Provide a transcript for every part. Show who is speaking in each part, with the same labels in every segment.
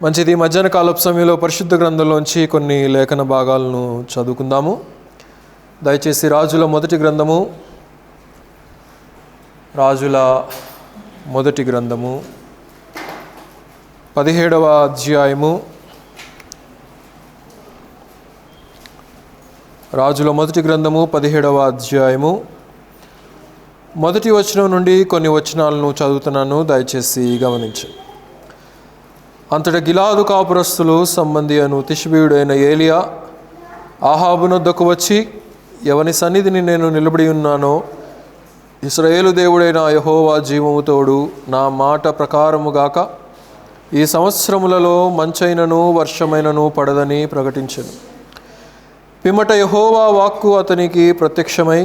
Speaker 1: మంచిది. మధ్యాహ్న కాలపు సమయంలో పరిశుద్ధ గ్రంథంలోంచి కొన్ని లేఖన భాగాలను చదువుకుందాము. దయచేసి రాజుల మొదటి గ్రంథము 17వ అధ్యాయము రాజుల మొదటి గ్రంథము 17వ అధ్యాయము మొదటి వచనం నుండి కొన్ని వచనాలను చదువుతున్నాను. దయచేసి గమనించండి. అంతటా గిలాదు కాపురస్తులు సంబంధి అను తిష్బీయుడైన ఏలియా ఆహాబునొద్దకు వచ్చి, ఎవని సన్నిధిని నేను నిలబడి ఉన్నానో ఇశ్రాయేలు దేవుడైన యెహోవా జీవము తోడు, నా మాట ప్రకారముగాక ఈ సంవత్సరములలో మంచైనను వర్షమైనను పడదని ప్రకటించెను. పిమ్మట యెహోవా వాక్కు అతనికి ప్రత్యక్షమై,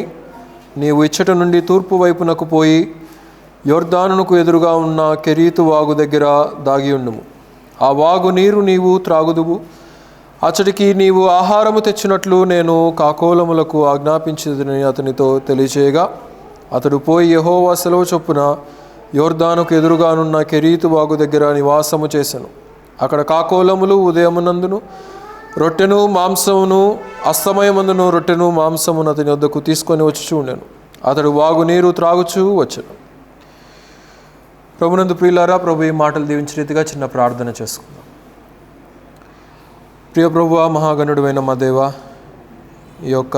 Speaker 1: నీవు ఇచ్చట నుండి తూర్పు వైపునకు పోయి యొర్దానునకు ఎదురుగా ఉన్న కెరీతు వాగు దగ్గర దాగి ఉండుము. ఆ వాగు నీరు నీవు త్రాగుదువు. అచ్చటికి నీవు ఆహారము తెచ్చినట్లు నేను కాకోలములకు ఆజ్ఞాపించదని అతనితో తెలియచేయగా, అతడు పోయి యెహోవా సెలవు చొప్పున యొర్దానుకు ఎదురుగానున్న కెరీతు వాగు దగ్గర నివాసము చేసెను. అక్కడ కాకోలములు ఉదయమునందును రొట్టెను మాంసమును, అస్తమయమందును రొట్టెను మాంసమును అతని వద్దకు తీసుకొని వచ్చి ఉండెను. అతడు వాగు నీరు త్రాగుచూ వచ్చెను. ప్రభునందు ప్రియులారా, ప్రభు ఈ మాటలు దీవించిన రీతిగా చిన్న ప్రార్థన చేసుకుందాం. ప్రియ ప్రభువా, మహాగణుడైన మా దేవా, ఈ యొక్క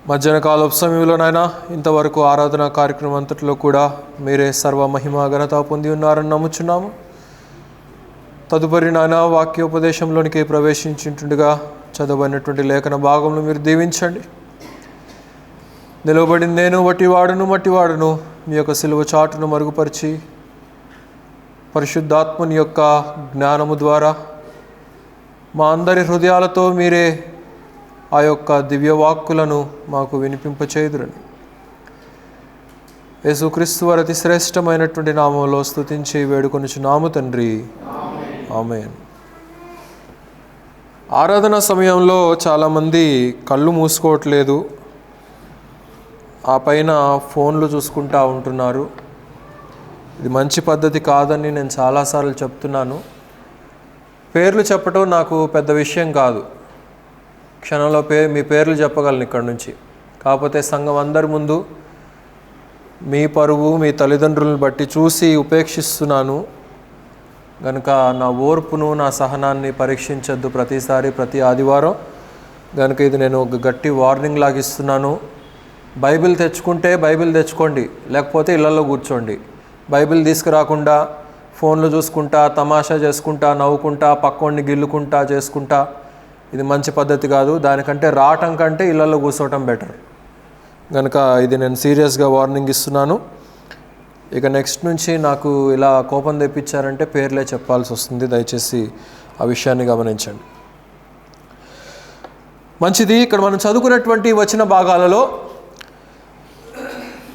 Speaker 1: మధ్యాహ్న కాలపు సమయంలోనైనా ఇంతవరకు ఆరాధన కార్యక్రమం అంతట్లో కూడా మీరే సర్వ మహిమ ఘనత పొంది ఉన్నారని నమ్ముచున్నాము. తదుపరి నాయన వాక్యోపదేశంలోనికి ప్రవేశించుంటుండగా చదవబడినటువంటి లేఖన భాగంలో మీరు దీవించండి. నిలవబడింది నేను మట్టివాడును మీ యొక్క సిలువ చాటును మరుగుపరిచి పరిశుద్ధాత్మని యొక్క జ్ఞానము ద్వారా మా అందరి హృదయాలతో మీరే ఆ యొక్క దివ్యవాక్కులను మాకు వినిపింపచేయుదురని యేసుక్రీస్తు వారి అతి శ్రేష్టమైనటువంటి నామంలో స్తుతించి వేడుకొనుచున్నాము తండ్రి, ఆమేన్. ఆరాధన సమయంలో చాలామంది కళ్ళు మూసుకోవట్లేదు, ఆ పైన ఫోన్లు చూసుకుంటూ ఉంటున్నారు. ఇది మంచి పద్ధతి కాదని నేను చాలాసార్లు చెప్తున్నాను. పేర్లు చెప్పడం నాకు పెద్ద విషయం కాదు, క్షణంలో మీ పేర్లు చెప్పగలను ఇక్కడ నుంచి. కాకపోతే సంఘం అందరి ముందు మీ పరువు, మీ తల్లిదండ్రులను బట్టి చూసి ఉపేక్షిస్తున్నాను కనుక నా ఓర్పును, నా సహనాన్ని పరీక్షించొద్దు ప్రతిసారి, ప్రతి ఆదివారం. కనుక ఇది నేను ఒక గట్టి వార్నింగ్ లాగిస్తున్నాను. బైబిల్ తెచ్చుకుంటే బైబిల్ తెచ్చుకోండి, లేకపోతే ఇళ్లలో కూర్చోండి. బైబిల్ తీసుకురాకుండా ఫోన్లు చూసుకుంటా, తమాషా చేసుకుంటా, నవ్వుకుంటా, పక్కోడిని గిల్లుకుంటా చేసుకుంటా ఇది మంచి పద్ధతి కాదు. దానికంటే రావటం కంటే ఇళ్లలో కూర్చోవటం బెటర్. కనుక ఇది నేను సీరియస్గా వార్నింగ్ ఇస్తున్నాను. ఇక నెక్స్ట్ నుంచి నాకు ఇలా కోపం తెప్పించారంటే పేర్లే చెప్పాల్సి వస్తుంది. దయచేసి ఆ విషయాన్ని గమనించండి. మంచిది. ఇక్కడ మనం చదువుకున్నటువంటి వచన భాగాలలో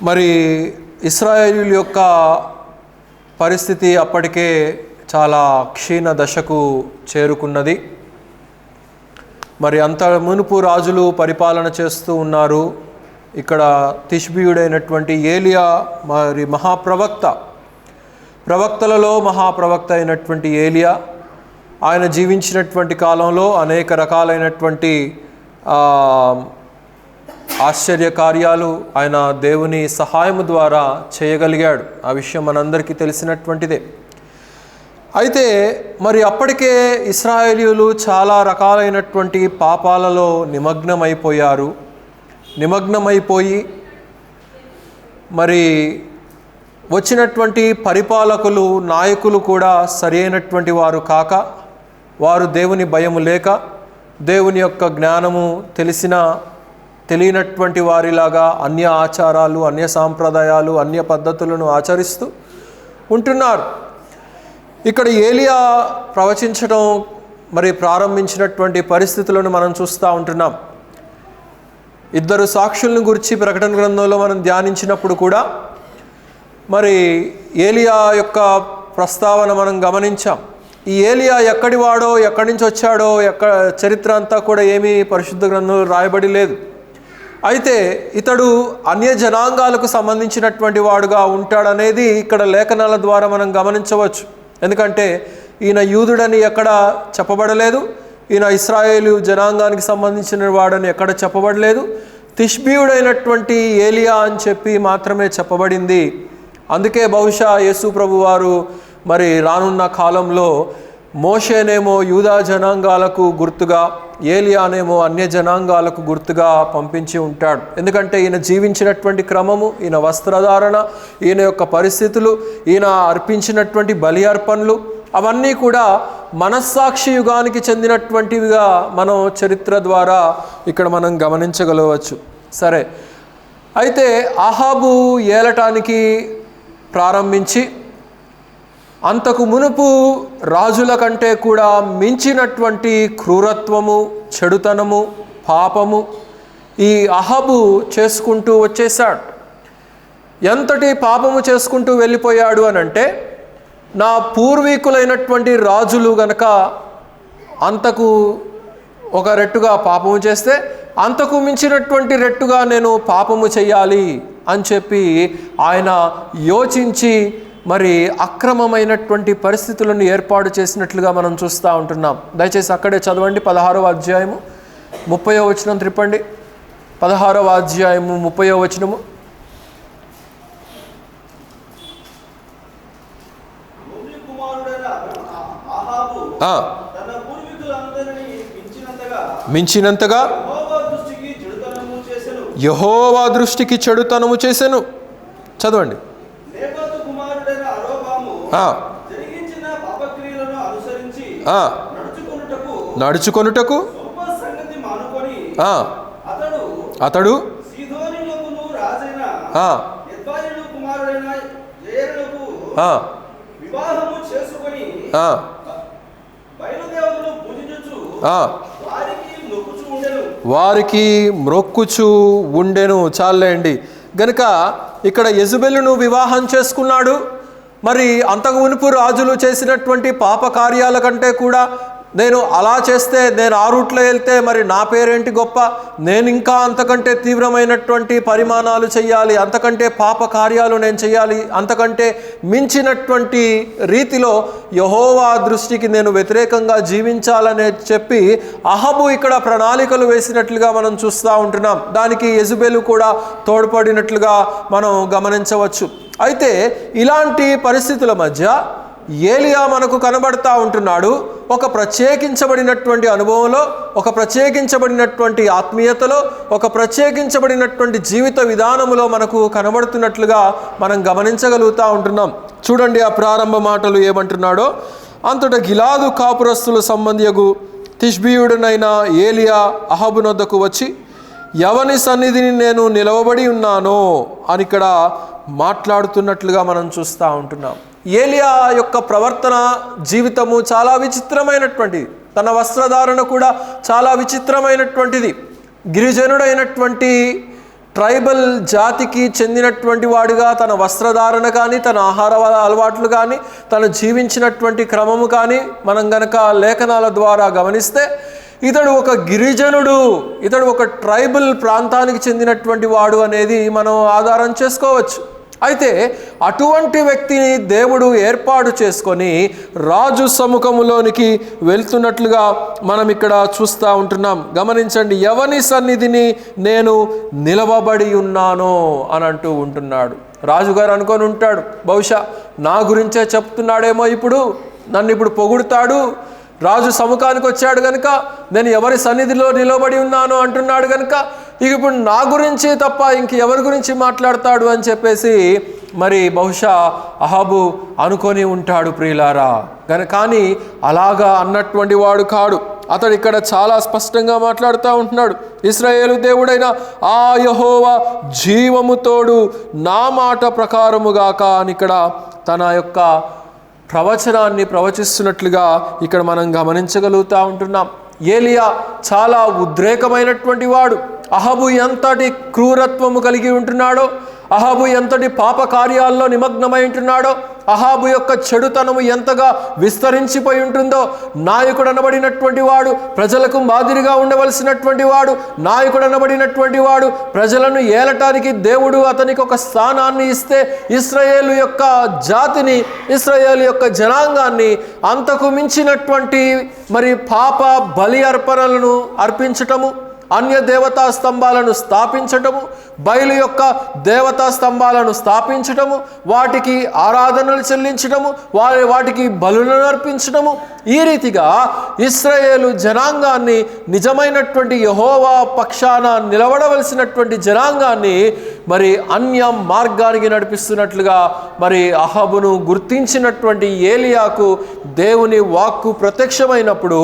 Speaker 1: మరి ఇశ్రాయేలీయుల యొక్క పరిస్థితి అప్పటికే చాలా క్షీణ దశకు చేరుకున్నది. మరి అంత మునుపు రాజులు పరిపాలన చేస్తూ ఉన్నారు. ఇక్కడ తిష్బీయుడైనటువంటి ఏలియా మరి ప్రవక్తలలో మహాప్రవక్త అయినటువంటి ఏలియా, ఆయన జీవించినటువంటి కాలంలో అనేక రకాలైనటువంటి ఆశ్చర్య కార్యాలు ఆయన దేవుని సహాయము ద్వారా చేయగలిగాడు. ఆ విషయం మనందరికీ తెలిసినటువంటిదే. అయితే మరి అప్పటికే ఇశ్రాయేలీయులు చాలా రకాలైనటువంటి పాపాలలో నిమగ్నమైపోయి మరి వచ్చినటువంటి పరిపాలకులు, నాయకులు కూడా సరి అయినటువంటి వారు కాక, వారు దేవుని భయము లేక, దేవుని యొక్క జ్ఞానము తెలియనటువంటి వారిలాగా అన్య ఆచారాలు, అన్య సాంప్రదాయాలు, అన్య పద్ధతులను ఆచరిస్తూ ఉంటున్నారు. ఇక్కడ ఏలియా ప్రవచించడం మరి ప్రారంభించినటువంటి పరిస్థితులను మనం చూస్తూ ఉంటున్నాం. ఇద్దరు సాక్షులను గురించి ప్రకటన గ్రంథంలో మనం ధ్యానించినప్పుడు కూడా మరి ఏలియా యొక్క ప్రస్తావన మనం గమనించాం. ఈ ఏలియా ఎక్కడి వాడో, ఎక్కడి నుంచి వచ్చాడో, చరిత్ర అంతా కూడా ఏమీ పరిశుద్ధ గ్రంథంలో రాయబడి లేదు. అయితే ఇతడు అన్య జనాంగాలకు సంబంధించినటువంటి వాడుగా ఉంటాడనేది ఇక్కడ లేఖనాల ద్వారా మనం గమనించవచ్చు. ఎందుకంటే ఈయన యూదుడని ఎక్కడ చెప్పబడలేదు, ఈయన ఇశ్రాయేలు జనాంగానికి సంబంధించిన వాడని ఎక్కడ చెప్పబడలేదు. తిష్బీయుడైనటువంటి ఏలియా అని చెప్పి మాత్రమే చెప్పబడింది. అందుకే బహుశా యేసు ప్రభు వారు మరి రానున్న కాలంలో మోషేనేమో యూదా జనాంగాలకు గుర్తుగా, ఏలియానేమో అన్య జనాంగాలకు గుర్తుగా పంపించి ఉంటాడు. ఎందుకంటే ఈయన జీవించినటువంటి క్రమము, ఈయన వస్త్రధారణ, ఈయన యొక్క పరిస్థితులు, ఈయన అర్పించినటువంటి బలి అర్పణలు అవన్నీ కూడా మనస్సాక్షి యుగానికి చెందినటువంటివిగా మనం చరిత్ర ద్వారా ఇక్కడ మనం గమనించగలవచ్చు. సరే, అయితే అహాబు ఏలటానికి ప్రారంభించి అంతకు మునుపు రాజుల కంటే కూడా మించినటువంటి క్రూరత్వము, చెడుతనము, పాపము ఈ అహాబు చేసుకుంటూ వచ్చేసాడు. ఎంతటి పాపము చేసుకుంటూ వెళ్ళిపోయాడు అనంటే, నా పూర్వీకులైనటువంటి రాజులు గనక అంతకు ఒక రెట్టుగా పాపము చేస్తే అంతకు మించినటువంటి రెట్టుగా నేను పాపము చేయాలి అని చెప్పి ఆయన యోచించి మరి అక్రమమైనటువంటి పరిస్థితులను ఏర్పాటు చేసినట్లుగా మనం చూస్తూ ఉంటున్నాం. దయచేసి అక్కడే చదవండి, 16వ అధ్యాయము 30వ వచనం త్రిప్పండి. 16వ అధ్యాయము 30వ వచనము. మించినంతగా యెహోవా దృష్టికి చెడుతనము చేసెను. చదవండి. నడుచుకొనుటకు అతడు వారికి మ్రొక్కుచూ ఉండెను. చాలండి. గనుక ఇక్కడ యెజబెలును వివాహం చేసుకున్నాడు. మరి అంతకు మునుపు రాజులు చేసినటువంటి పాప కార్యాల కంటే కూడా నేను అలా చేస్తే, నేను ఆ రూట్లో వెళ్తే మరి నా పేరేంటి గొప్ప, నేను ఇంకా అంతకంటే తీవ్రమైనటువంటి పరిమాణాలు చేయాలి, అంతకంటే పాప కార్యాలు నేను చేయాలి, అంతకంటే మించినటువంటి రీతిలో యెహోవా దృష్టికి నేను వ్యతిరేకంగా జీవించాలనే చెప్పి అహాబు ఇక్కడ ప్రణాళికలు వేసినట్లుగా మనం చూస్తూ ఉంటున్నాం. దానికి యెజబెలు కూడా తోడ్పడినట్లుగా మనం గమనించవచ్చు. అయితే ఇలాంటి పరిస్థితుల మధ్య ఏలియా మనకు కనబడతా ఉంటున్నాడు. ఒక ప్రత్యేకించబడినటువంటి అనుభవంలో, ఒక ప్రత్యేకించబడినటువంటి ఆత్మీయతలో, ఒక ప్రత్యేకించబడినటువంటి జీవిత విధానములో మనకు కనబడుతున్నట్లుగా మనం గమనించగలుగుతూ ఉంటున్నాం. చూడండి ఆ ప్రారంభ మాటలు ఏమంటున్నాడో. అంతటా గిలాదు కాపురస్తుల సంబంధియగు తిష్బీయుడనైన ఏలియా అహాబు నొద్దకు వచ్చి, ఎవని సన్నిధిని నేను నిలవబడి ఉన్నానో అని ఇక్కడ మాట్లాడుతున్నట్లుగా మనం చూస్తూ ఉంటున్నాం. ఏలియా యొక్క ప్రవర్తన, జీవితము చాలా విచిత్రమైనటువంటిది. తన వస్త్రధారణ కూడా చాలా విచిత్రమైనటువంటిది. గిరిజనుడైనటువంటి ట్రైబల్ జాతికి చెందినటువంటి వాడిగా తన వస్త్రధారణ కానీ, తన ఆహార అలవాట్లు కానీ, తను జీవించినటువంటి క్రమము కానీ మనం గనక లేఖనాల ద్వారా గమనిస్తే, ఇతడు ఒక గిరిజనుడు, ఇతడు ఒక ట్రైబల్ ప్రాంతానికి చెందినటువంటి వాడు అనేది మనం ఆధారం చేసుకోవచ్చు. అయితే అటువంటి వ్యక్తిని దేవుడు ఏర్పాటు చేసుకొని రాజు సముఖములోనికి వెళ్తున్నట్లుగా మనం ఇక్కడ చూస్తూ ఉంటున్నాం. గమనించండి, ఎవని సన్నిధిని నేను నిలవబడి ఉన్నానో అని అంటూ ఉంటున్నాడు. రాజుగారు అనుకొని ఉంటాడు, బహుశా నా గురించే చెప్తున్నాడేమో, నన్ను ఇప్పుడు పొగుడుతాడు, రాజు సముఖానికి వచ్చాడు కనుక, నేను ఎవరి సన్నిధిలో నిలబడి ఉన్నానో అంటున్నాడు కనుక ఇప్పుడు నా గురించి తప్ప ఇంక ఎవరి గురించి మాట్లాడతాడు అని చెప్పేసి మరి బహుశా అహాబు అనుకొని ఉంటాడు ప్రియులారా. కానీ అలాగా అన్నటువంటి వాడు కాడు. అతడు ఇక్కడ చాలా స్పష్టంగా మాట్లాడుతూ ఉంటున్నాడు. ఇశ్రాయేలు దేవుడైన ఆ యెహోవా జీవము తోడు నా మాట ప్రకారముగాక అని ఇక్కడ తన యొక్క ప్రవచనాన్ని ప్రవచిస్తున్నట్లుగా ఇక్కడ మనం గమనించగలుగుతూ ఉంటున్నాం. ఏలియా చాలా ఉద్రేకమైనటువంటి వాడు. అహాబు ఎంతటి క్రూరత్వము కలిగి ఉంటున్నాడో, అహాబు ఎంతటి పాప కార్యాల్లో నిమగ్నమై ఉంటున్నాడో, అహాబు యొక్క చెడుతనము ఎంతగా విస్తరించిపోయి ఉంటుందో, నాయకుడు అనబడినటువంటి వాడు ప్రజలకు మాదిరిగా ఉండవలసినటువంటి వాడు, నాయకుడు అనబడినటువంటి వాడు ప్రజలను ఏలటానికి దేవుడు అతనికి ఒక స్థానాన్ని ఇస్తే ఇశ్రాయేలు యొక్క జాతిని, ఇశ్రాయేలు యొక్క జనాంగాన్ని అంతకు మించినటువంటి మరి పాప బలి అర్పణలను అర్పించటము, అన్య దేవతా స్తంభాలను స్థాపించటము, బయలు యొక్క దేవతా స్తంభాలను స్థాపించటము, వాటికి ఆరాధనలు చెల్లించటము, వాటికి బలులను అర్పించటము, ఈ రీతిగా ఇశ్రాయేలు జనాంగాన్ని, నిజమైనటువంటి యెహోవా పక్షాన నిలబడవలసినటువంటి జనాంగాన్ని మరి అన్య మార్గానికి నడిపిస్తున్నట్లుగా మరి అహాబును గుర్తించినటువంటి ఏలియాకు దేవుని వాక్కు ప్రత్యక్షమైనప్పుడు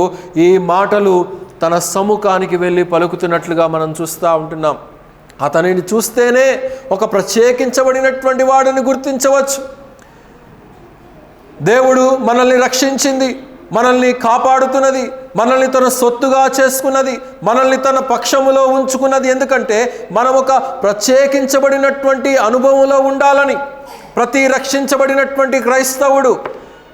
Speaker 1: ఈ మాటలు తన సముఖానికి వెళ్ళి పలుకుతున్నట్లుగా మనం చూస్తూ ఉంటున్నాం. అతనిని చూస్తేనే ఒక ప్రత్యేకించబడినటువంటి వాడిని గుర్తించవచ్చు. దేవుడు మనల్ని రక్షించింది, మనల్ని కాపాడుతున్నది, మనల్ని తన సొత్తుగా చేసుకున్నది, మనల్ని తన పక్షములో ఉంచుకున్నది. ఎందుకంటే మనం ఒక ప్రత్యేకించబడినటువంటి అనుభవంలో ఉండాలని. ప్రతి రక్షించబడినటువంటి క్రైస్తవుడు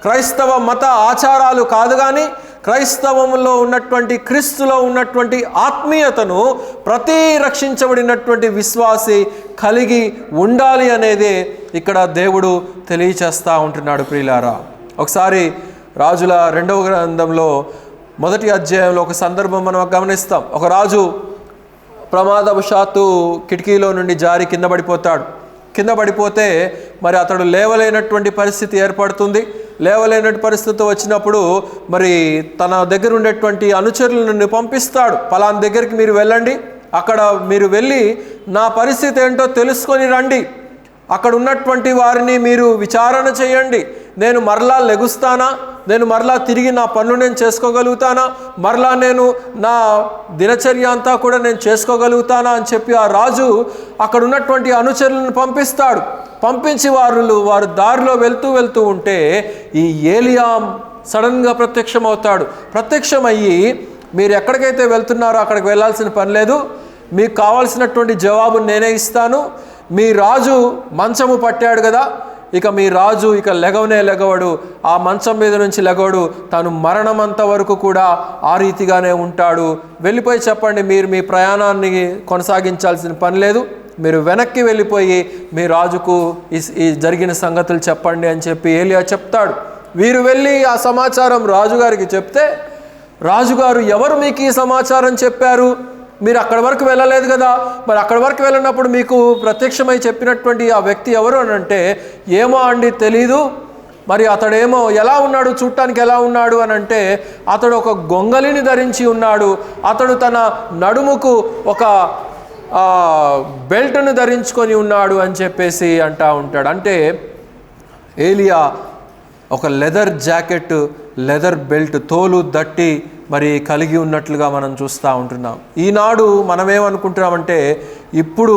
Speaker 1: క్రైస్తవ మత ఆచారాలు కాదు, కానీ క్రైస్తవంలో ఉన్నటువంటి, క్రీస్తులో ఉన్నటువంటి ఆత్మీయతను ప్రతి రక్షించబడినటువంటి విశ్వాసి కలిగి ఉండాలి అనేదే ఇక్కడ దేవుడు తెలియచేస్తూ ఉంటున్నాడు. ప్రియులారా, ఒకసారి రాజుల 2వ గ్రంథంలో 1వ అధ్యాయంలో ఒక సందర్భం మనం గమనిస్తాం. ఒక రాజు ప్రమాదవశాత్తు కిటికీలో నుండి జారి కింద పడిపోతాడు. కింద పడిపోతే మరి అతడు లేవలేనటువంటి పరిస్థితి ఏర్పడుతుంది. లేవలేనటువంటి పరిస్థితి వచ్చినప్పుడు మరి తన దగ్గర ఉండేటువంటి అనుచరులను పంపిస్తాడు. పలానా దగ్గరికి మీరు వెళ్ళండి, అక్కడ మీరు వెళ్ళి నా పరిస్థితి ఏంటో తెలుసుకొని రండి, అక్కడ ఉన్నటువంటి వారిని మీరు విచారణ చేయండి. నేను మరలా లెగుస్తానా, నేను మరలా తిరిగి నా పనులు నేను చేసుకోగలుగుతానా, మరలా నేను నా దినచర్య అంతా కూడా నేను చేసుకోగలుగుతానా అని చెప్పి ఆ రాజు అక్కడ ఉన్నటువంటి అనుచరులను పంపిస్తాడు. పంపించి వారు దారిలో వెళ్తూ ఉంటే ఈ ఏలియా సడన్గా ప్రత్యక్షమవుతాడు. ప్రత్యక్షమయ్యి మీరు ఎక్కడికైతే వెళ్తున్నారో అక్కడికి వెళ్ళాల్సిన పని లేదు, మీకు కావాల్సినటువంటి జవాబు నేనే ఇస్తాను. మీ రాజు మంచము పట్టాడు కదా, ఇక మీ రాజు ఇక లెగవడు, ఆ మంచం మీద నుంచి లెగవడు, తాను మరణమంత వరకు కూడా ఆ రీతిగానే ఉంటాడు. వెళ్ళిపోయి చెప్పండి, మీరు మీ ప్రయాణాన్ని కొనసాగించాల్సిన పని లేదు, మీరు వెనక్కి వెళ్ళిపోయి మీ రాజుకు ఈ జరిగిన సంగతులు చెప్పండి అని చెప్పి ఏలియా చెప్తాడు. వీరు వెళ్ళి ఆ సమాచారం రాజుగారికి చెప్తే, రాజుగారు ఎవరు మీకు ఈ సమాచారం చెప్పారు, మీరు అక్కడి వరకు వెళ్ళలేదు కదా, మరి అక్కడి వరకు వెళ్ళినప్పుడు మీకు ప్రత్యక్షమై చెప్పినటువంటి ఆ వ్యక్తి ఎవరు అని అంటే, ఏమో అండి తెలీదు, మరి అతడేమో ఎలా ఉన్నాడు, చూడటానికి ఎలా ఉన్నాడు అని అంటే, అతడు ఒక గొంగలిని ధరించి ఉన్నాడు, అతడు తన నడుముకు ఒక బెల్ట్ను ధరించుకొని ఉన్నాడు అని చెప్పేసి అంటూ ఉంటాడు. అంటే ఏలియా ఒక లెదర్ జాకెట్, లెదర్ బెల్ట్, తోలు దట్టి మరి కలిగి ఉన్నట్లుగా మనం చూస్తూ ఉంటున్నాం. ఈనాడు మనమేమనుకుంటున్నామంటే, ఇప్పుడు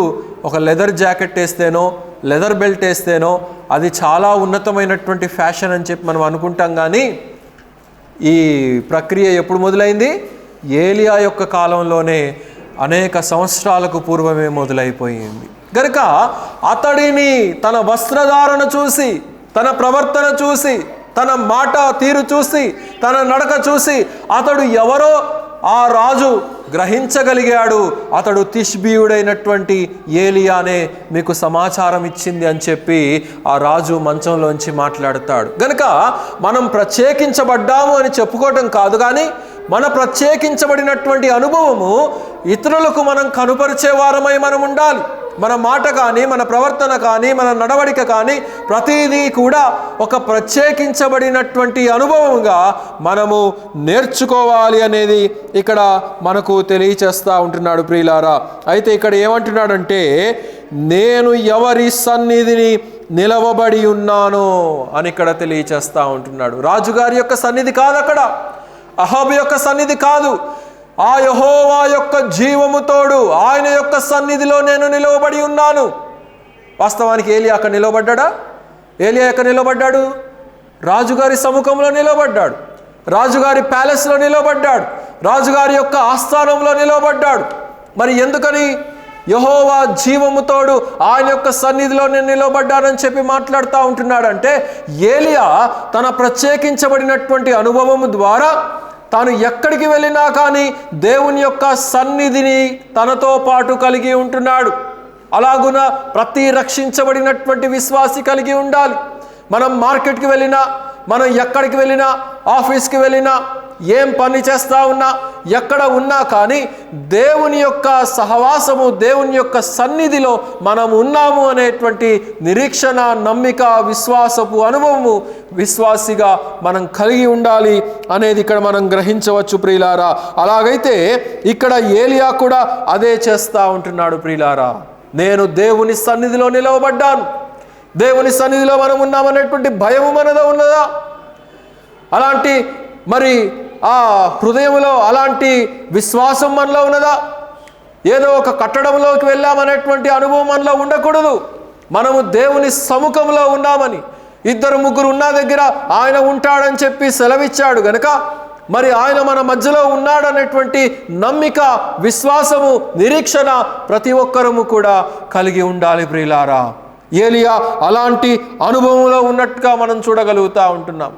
Speaker 1: ఒక లెదర్ జాకెట్ వేస్తేనో లెదర్ బెల్ట్ వేస్తేనో అది చాలా ఉన్నతమైనటువంటి ఫ్యాషన్ అని చెప్పి మనం అనుకుంటాం. కానీ ఈ ప్రక్రియ ఎప్పుడు మొదలైంది? ఏలియా యొక్క కాలంలోనే, అనేక సంవత్సరాలకు పూర్వమే మొదలైపోయింది. కనుక అతడిని తన వస్త్రధారణ చూసి, తన ప్రవర్తన చూసి, తన మాట తీరు చూసి, తన నడక చూసి అతడు ఎవరో ఆ రాజు గ్రహించగలిగాడు. అతడు తిష్బీయుడైనటువంటి ఏలియానే మీకు సమాచారం ఇచ్చింది అని చెప్పి ఆ రాజు మంచంలోంచి మాట్లాడతాడు. గనుక మనం ప్రత్యేకించబడ్డాము అని చెప్పుకోవటం కాదు, కానీ మన ప్రత్యేకించబడినటువంటి అనుభవము ఇతరులకు మనం కనుపరిచే వారమై మనం ఉండాలి. మన మాట కానీ, మన ప్రవర్తన కానీ, మన నడవడిక కానీ ప్రతిదీ కూడా ఒక ప్రత్యేకించబడినటువంటి అనుభవంగా మనము నేర్చుకోవాలి అనేది ఇక్కడ మనకు తెలియచేస్తూ ఉంటున్నాడు. ప్రియులారా, అయితే ఇక్కడ ఏమంటున్నాడంటే, నేను ఎవరి సన్నిధిని నిలవబడి ఉన్నానో అని ఇక్కడ తెలియచేస్తూ ఉంటున్నాడు. రాజుగారి యొక్క సన్నిధి కాదు, అక్కడ అహాబు యొక్క సన్నిధి కాదు, ఆ యెహోవా యొక్క జీవము తోడు ఆయన యొక్క సన్నిధిలో నేను నిలవబడి ఉన్నాను. వాస్తవానికి ఏలియా అక్కడ నిలవబడ్డా? ఏలియా ఎక్కడ నిలబడ్డాడు? రాజుగారి సముఖంలో నిలబడ్డాడు, రాజుగారి ప్యాలెస్లో నిలబడ్డాడు, రాజుగారి యొక్క ఆస్థానంలో నిలబడ్డాడు. మరి ఎందుకని యెహోవా జీవము తోడు, ఆయన యొక్క సన్నిధిలో నేను నిలబడ్డానని చెప్పి మాట్లాడుతూ ఉంటున్నాడంటే, ఏలియా తన ప్రత్యేకించబడినటువంటి అనుభవము ద్వారా తాను ఎక్కడికి వెళ్ళినా కానీ దేవుని యొక్క సన్నిధిని తనతో పాటు కలిగి ఉంటున్నాడు. అలాగున ప్రతి రక్షించబడినటువంటి విశ్వాసి కలిగి ఉండాలి. మనం మార్కెట్కి వెళ్ళినా, మనం ఎక్కడికి వెళ్ళినా, ఆఫీస్కి వెళ్ళినా, ఏం పని చేస్తూ ఉన్నా, ఎక్కడ ఉన్నా కానీ దేవుని యొక్క సహవాసము, దేవుని యొక్క సన్నిధిలో మనం ఉన్నాము అనేటువంటి నిరీక్షణ, నమ్మిక, విశ్వాసపు అనుభవము విశ్వాసిగా మనం కలిగి ఉండాలి అనేది ఇక్కడ మనం గ్రహించవచ్చు ప్రియులారా. అలాగైతే ఇక్కడ ఏలియా కూడా అదే చేస్తూ ఉంటున్నాడు ప్రియులారా. నేను దేవుని సన్నిధిలో నిలవబడ్డాను, దేవుని సన్నిధిలో మనం ఉన్నామనేటువంటి భయము మనలో ఉన్నదా? అలాంటి మరి ఆ హృదయంలో అలాంటి విశ్వాసం మనలో ఉన్నదా? ఏదో ఒక కట్టడంలోకి వెళ్ళామనేటువంటి అనుభవం మనలో ఉండకూడదు. మనము దేవుని సముఖంలో ఉన్నామని, 2-3 ఉన్న దగ్గర ఆయన ఉంటాడని చెప్పి సెలవిచ్చాడు గనుక మరి ఆయన మన మధ్యలో ఉన్నాడనేటువంటి నమ్మిక, విశ్వాసము, నిరీక్షణ ప్రతి ఒక్కరము కూడా కలిగి ఉండాలి ప్రియులారా. ఏలియా అలాంటి అనుభవంలో ఉన్నట్టుగా మనం చూడగలుగుతూ ఉంటున్నాం.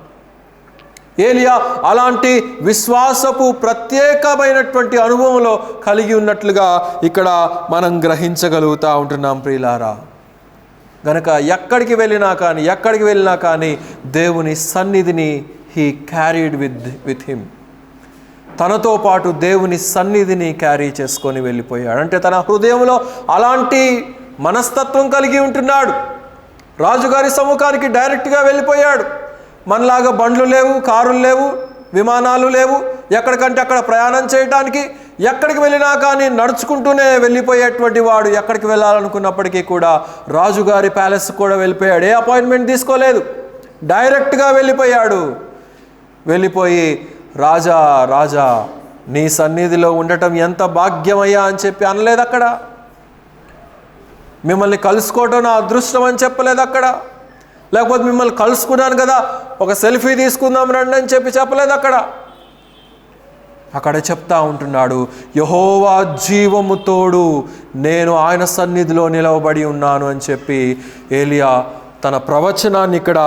Speaker 1: ఏలియా అలాంటి విశ్వాసపు ప్రత్యేకమైనటువంటి అనుభవంలో కలిగి ఉన్నట్లుగా ఇక్కడ మనం గ్రహించగలుగుతూ ఉంటున్నాం ప్రియులారా. గనక ఎక్కడికి వెళ్ళినా కానీ దేవుని సన్నిధిని హీ క్యారీడ్ విత్ హిమ్. తనతో పాటు దేవుని సన్నిధిని క్యారీ చేసుకొని వెళ్ళిపోయాడు. అంటే తన హృదయంలో అలాంటి మనస్తత్వం కలిగి ఉంటున్నాడు. రాజుగారి సముఖానికి డైరెక్ట్గా వెళ్ళిపోయాడు. మనలాగా బండ్లు లేవు, కారులు లేవు, విమానాలు లేవు, ఎక్కడికంటే అక్కడ ప్రయాణం చేయడానికి. ఎక్కడికి వెళ్ళినా కానీ నడుచుకుంటూనే వెళ్ళిపోయేటువంటి వాడు. ఎక్కడికి వెళ్ళాలనుకున్నప్పటికీ కూడా రాజుగారి ప్యాలెస్ కూడా వెళ్ళిపోయాడు. ఏ అపాయింట్మెంట్ తీసుకోలేదు, డైరెక్ట్గా వెళ్ళిపోయాడు. వెళ్ళిపోయి రాజా రాజా నీ సన్నిధిలో ఉండటం ఎంత భాగ్యమయ్యా అని చెప్పి అనలేదు అక్కడ. మిమ్మల్ని కలుసుకోవటం నా అదృష్టం అని చెప్పలేదు అక్కడ. లేకపోతే మిమ్మల్ని కలుసుకున్నాను కదా, ఒక సెల్ఫీ తీసుకుందాం రండి అని చెప్పి చెప్పలేదు అక్కడ. అక్కడ చెప్తా ఉంటున్నాడు, యెహోవా జీవము తోడు, నేను ఆయన సన్నిధిలో నిలవబడి ఉన్నాను అని చెప్పి ఏలియా తన ప్రవచనాన్ని ఇక్కడ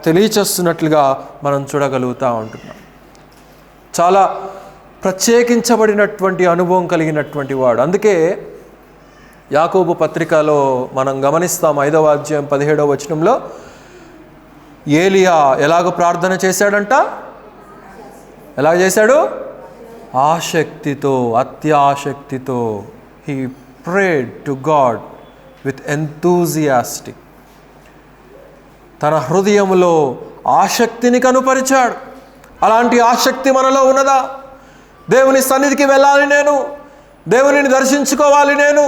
Speaker 1: తెలియచేస్తున్నట్లుగా మనం చూడగలుగుతూ ఉంటున్నాం. చాలా ప్రత్యేకించబడినటువంటి అనుభవం కలిగినటువంటి వాడు. అందుకే యాకోబు పత్రికలో మనం గమనిస్తాం 5వ అధ్యాయం 17వ వచనంలో ఏలియా ఎలాగ ప్రార్థన చేశాడంట? ఎలా చేశాడు? ఆసక్తితో, అత్యాసక్తితో. He prayed to God with enthusiastic. తన హృదయంలో ఆసక్తిని కనుపరిచాడు. అలాంటి ఆసక్తి మనలో ఉన్నదా? దేవుని సన్నిధికి వెళ్ళాలి, నేను దేవునిని దర్శించుకోవాలి, నేను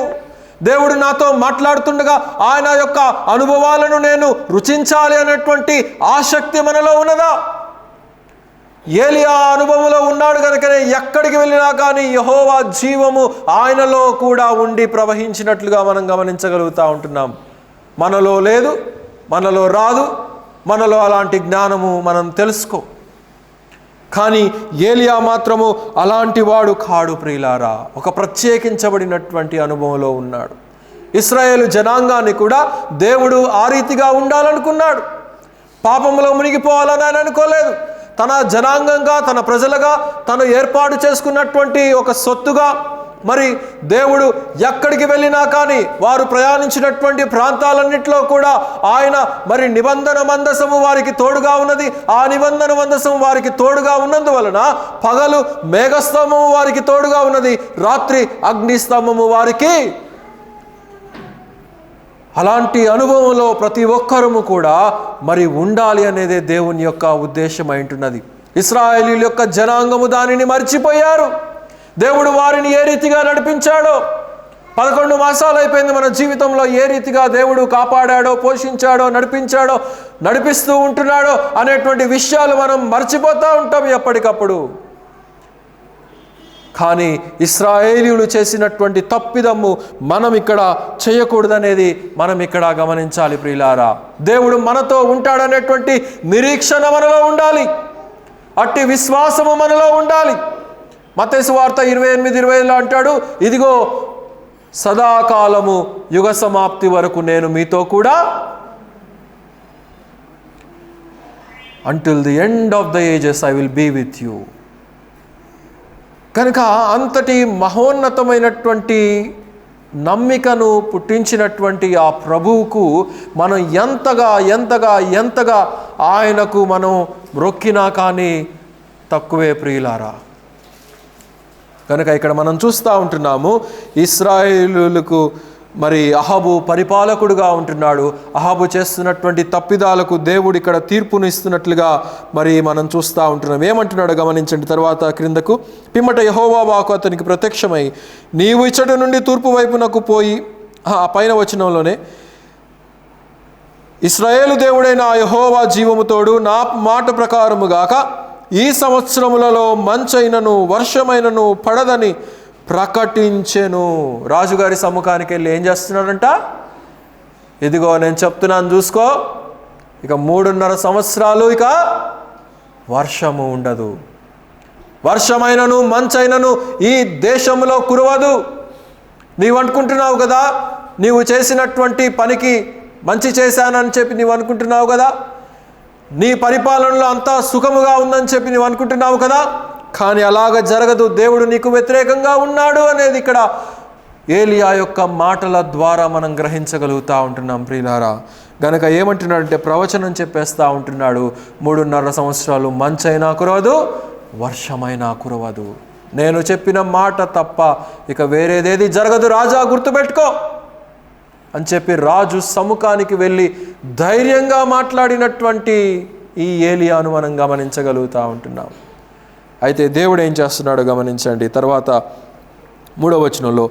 Speaker 1: దేవుడు నాతో మాట్లాడుతుండగా ఆయన యొక్క అనుభవాలను నేను రుచించాలి అనేటువంటి ఆసక్తి మనలో ఉన్నదా? ఏలియా అనుభవంలో ఉన్నాడు కనుకనే ఎక్కడికి వెళ్ళినా కానీ యెహోవా జీవము ఆయనలో కూడా ఉండి ప్రవహించినట్లుగా మనం గమనించగలుగుతూ ఉంటున్నాం. మనలో లేదు, మనలో రాదు, మనలో అలాంటి జ్ఞానము మనం తెలుసుకో. కానీ ఏలియా మాత్రము అలాంటి వాడు కాడు ప్రియులారా. ఒక ప్రత్యేకించబడినటువంటి అనుభవంలో ఉన్నాడు. ఇశ్రాయేలు జనాంగాన్ని కూడా దేవుడు ఆ రీతిగా ఉండాలనుకున్నాడు. పాపంలో మునిగిపోవాలని ఆయన అనుకోలేదు. తన జనాంగంగా, తన ప్రజలుగా, తను ఏర్పాటు చేసుకున్నటువంటి ఒక సొత్తుగా మరి దేవుడు ఎక్కడికి వెళ్ళినా కానీ వారు ప్రయాణించినటువంటి ప్రాంతాలన్నింటిలో కూడా ఆయన మరి నిబంధన మందసము వారికి తోడుగా ఉన్నది. ఆ నిబంధన మందసము వారికి తోడుగా ఉన్నందువలన పగలు మేఘస్తంభము వారికి తోడుగా ఉన్నది, రాత్రి అగ్నిస్తంభము వారికి. అలాంటి అనుభవంలో ప్రతి ఒక్కరము కూడా మరి ఉండాలి అనేదే దేవుని యొక్క ఉద్దేశం అయింటున్నది. ఇశ్రాయేలీయుల యొక్క జనాంగము దానిని మర్చిపోయారు. దేవుడు వారిని ఏ రీతిగా నడిపించాడో, 11 మాసాలు అయిపోయింది మన జీవితంలో, ఏ రీతిగా దేవుడు కాపాడాడో, పోషించాడో, నడిపించాడో, నడిపిస్తూ ఉంటున్నాడో అనేటువంటి విషయాలు మనం మర్చిపోతూ ఉంటాం ఎప్పటికప్పుడు. కానీ ఇశ్రాయేలీయులు చేసినటువంటి తప్పిదమ్ము మనం ఇక్కడ చేయకూడదనేది మనం ఇక్కడ గమనించాలి ప్రియులారా. దేవుడు మనతో ఉంటాడనేటువంటి నిరీక్షణ మనలో ఉండాలి, అట్టి విశ్వాసము మనలో ఉండాలి. మత్తయి సువార్త 28:25 అంటాడు, ఇదిగో సదాకాలము యుగ సమాప్తి వరకు నేను మీతో కూడా, until the end of the ages I will be with you. కనుక అంతటి మహోన్నతమైనటువంటి నమ్మికను పుట్టించినటువంటి ఆ ప్రభువుకు మనం ఎంతగా ఆయనకు మనం మొక్కినా కానీ తక్కువే ప్రియులారా. కనుక ఇక్కడ మనం చూస్తూ ఉంటున్నాము, ఇశ్రాయేలులకు మరి అహాబు పరిపాలకుడుగా ఉంటున్నాడు. అహాబు చేస్తున్నటువంటి తప్పిదాలకు దేవుడు ఇక్కడ తీర్పును ఇస్తున్నట్లుగా మరి మనం చూస్తూ ఉంటున్నాం. ఏమంటున్నాడో గమనించండి. తర్వాత క్రిందకు, పిమ్మట యెహోవా వాక్కు అతనికి ప్రత్యక్షమై, నీవు ఇచ్చటి నుండి తూర్పు వైపునకు పోయి, ఆ పైన వచనంలోనే, ఇశ్రాయేలు దేవుడైన యెహోవా జీవముతోడు నా మాట ప్రకారముగాక ఈ సంవత్సరములలో మంచైనను వర్షమైనను పడదని ప్రకటించెను. రాజుగారి సముఖానికి వెళ్ళి ఏం చేస్తున్నాడంట? ఇదిగో నేను చెప్తున్నాను చూసుకో, ఇక 3.5 సంవత్సరాలు ఇక వర్షము ఉండదు, వర్షమైనను మంచైనను ఈ దేశంలో కురవదు. నీవు అనుకుంటున్నావు కదా, నీవు చేసినటువంటి పనికి మంచి చేశానని చెప్పి నీవు అనుకుంటున్నావు కదా, నీ పరిపాలనలో అంతా సుఖముగా ఉందని చెప్పి నీవు అనుకుంటున్నావు కదా, కానీ అలాగ జరగదు. దేవుడు నీకు వ్యతిరేకంగా ఉన్నాడు అనేది ఇక్కడ ఏలియా యొక్క మాటల ద్వారా మనం గ్రహించగలుగుతూ ఉంటున్నాం ప్రియులారా. గనక ఏమంటున్నాడంటే, ప్రవచనం చెప్పేస్తూ ఉంటున్నాడు, 3.5 సంవత్సరాలు మంచైనా కురవదు, వర్షమైనా కురవదు. నేను చెప్పిన మాట తప్ప ఇక వేరేదేది జరగదు రాజా, గుర్తుపెట్టుకో అని చెప్పి రాజు సముఖానికి వెళ్ళి ధైర్యంగా మాట్లాడినటువంటి ఈ ఏలియాను మనం గమనించగలుగుతూ ఉంటున్నాం. అయితే దేవుడు ఏం చేస్తున్నాడో గమనించండి. తర్వాత 3వ వచనంలో,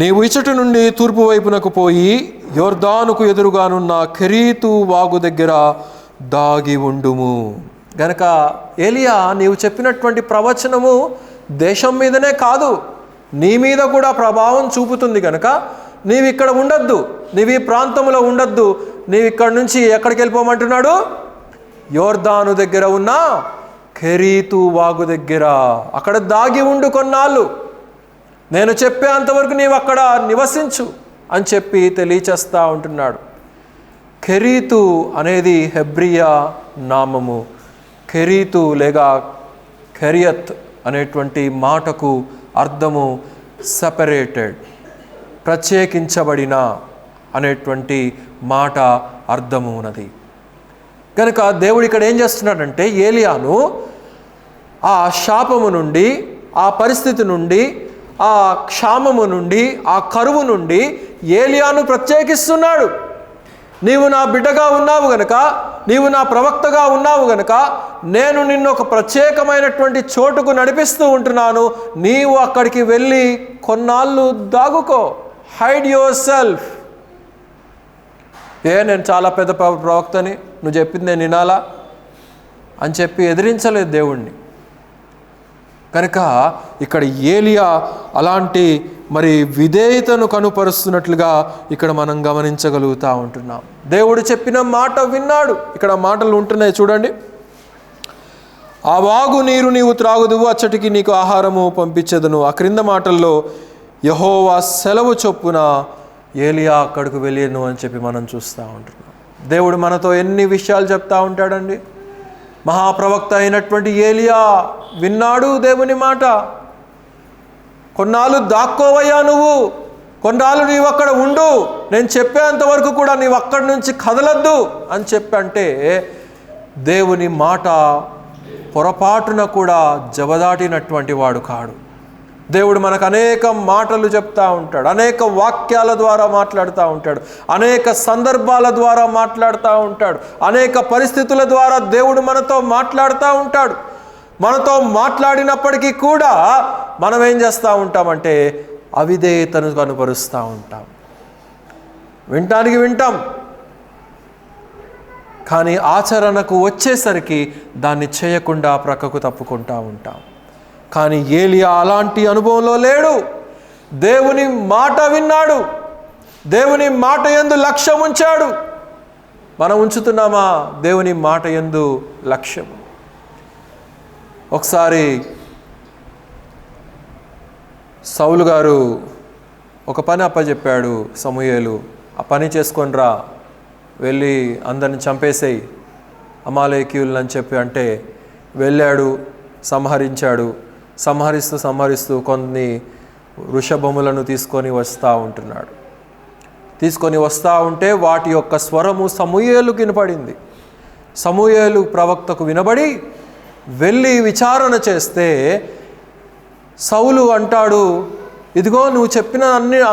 Speaker 1: నీవు ఇచ్చటి నుండి తూర్పు వైపునకు పోయి యొర్దానుకు ఎదురుగానున్న కెరీతు వాగు దగ్గర దాగి ఉండుము. గనక ఏలియా, నీవు చెప్పినటువంటి ప్రవచనము దేశం మీదనే కాదు, నీ మీద కూడా ప్రభావం చూపుతుంది. కనుక నీవు ఇక్కడ ఉండొద్దు, నీవు ఈ ప్రాంతంలో ఉండొద్దు, నీవు ఇక్కడ నుంచి ఎక్కడికి వెళ్ళిపోమంటున్నాడు? యొర్దాను దగ్గర ఉన్న కెరీతు వాగు దగ్గర, అక్కడ దాగి ఉండు కొన్నాళ్ళు, నేను చెప్పేంతవరకు నీవు అక్కడ నివసించు అని చెప్పి తెలియచేస్తూ ఉంటున్నాడు. కెరీతు అనేది హెబ్రియా నామము. కెరీతు లేక కెరియత్ అనేటువంటి మాటకు అర్థము సెపరేటెడ్, ప్రత్యేకించబడిన అనేటువంటి మాట అర్థము ఉన్నది. కనుక దేవుడు ఇక్కడ ఏం చేస్తున్నాడంటే, ఏలియాను ఆ శాపము నుండి, ఆ పరిస్థితి నుండి, ఆ క్షామము నుండి, ఆ కరువు నుండి ఏలియాను ప్రత్యేకిస్తున్నాడు. నీవు నా బిడ్డగా ఉన్నావు గనక, నీవు నా ప్రవక్తగా ఉన్నావు గనక నేను నిన్ను ఒక ప్రత్యేకమైనటువంటి చోటుకు నడిపిస్తూ ఉంటున్నాను. నీవు అక్కడికి వెళ్ళి కొన్నాళ్ళు దాగుకో, హైడ్ యువర్ సెల్ఫ్. నేను చాలా పెద్ద ప్రవక్తని, నువ్వు చెప్పింది నేను వినాలా అని చెప్పి ఎదిరించలేదు దేవుణ్ణి. కనుక ఇక్కడ ఏలియా అలాంటి మరి విధేయతను కనుపరుస్తున్నట్లుగా ఇక్కడ మనం గమనించగలుగుతూ ఉంటున్నాం. దేవుడు చెప్పిన మాట విన్నాడు. ఇక్కడ మాటలు ఉంటున్నాయి చూడండి. ఆ వాగు నీరు నీవు త్రాగుదువు, అచ్చటికి నీకు ఆహారము పంపించదును. ఆ క్రింద మాటల్లో యెహోవా సెలవు చొప్పున ఏలియా అక్కడికి వెళ్ళాను అని చెప్పి మనం చూస్తూ ఉంటున్నాం. దేవుడు మనతో ఎన్ని విషయాలు చెప్తా ఉంటాడండి. మహాప్రవక్త అయినటువంటి ఏలియా విన్నాడు దేవుని మాట. కొన్నాళ్ళు దాక్కోవయ్యా, నువ్వు కొన్నాళ్ళు నీవు అక్కడ ఉండు, నేను చెప్పేంత వరకు కూడా నీవు అక్కడి నుంచి కదలద్దు అని చెప్పంటే దేవుని మాట పొరపాటున కూడా జవదాటినటువంటి వాడు కాడు. దేవుడు మనకు అనేక మాటలు చెప్తూ ఉంటాడు, అనేక వాక్యాల ద్వారా మాట్లాడుతూ ఉంటాడు, అనేక సందర్భాల ద్వారా మాట్లాడుతూ ఉంటాడు, అనేక పరిస్థితుల ద్వారా దేవుడు మనతో మాట్లాడుతూ ఉంటాడు. మనతో మాట్లాడినప్పటికీ కూడా మనం ఏం చేస్తూ ఉంటామంటే అవిధేయతను కనుపరుస్తూ ఉంటాం. వింటానికి వింటాం, కానీ ఆచరణకు వచ్చేసరికి దాన్ని చేయకుండా ప్రక్కకు తప్పుకుంటూ ఉంటాం. కానీ ఏలియా అలాంటి అనుభవంలో లేడు. దేవుని మాట విన్నాడు, దేవుని మాట యందు లక్ష్యం ఉంచాడు. మనం ఉంచుతున్నామా దేవుని మాట యందు లక్ష్యం? ఒకసారి సౌలు గారు ఒక పని అప్పచెప్పాడు సమూయేలు, ఆ పని చేసుకొని రా, వెళ్ళి అందరిని చంపేసేయి అమాలేకీయులను అని చెప్పి అంటే వెళ్ళాడు, సంహరించాడు. సంహరిస్తూ కొన్ని వృషభములను తీసుకొని వస్తూ ఉంటున్నాడు. తీసుకొని వస్తూ ఉంటే వాటి యొక్క స్వరము సమూయేలుకి వినపడింది. సమూయేలు ప్రవక్తకు వినబడి వెళ్ళి విచారణ చేస్తే సౌలు అంటాడు, ఇదిగో నువ్వు చెప్పిన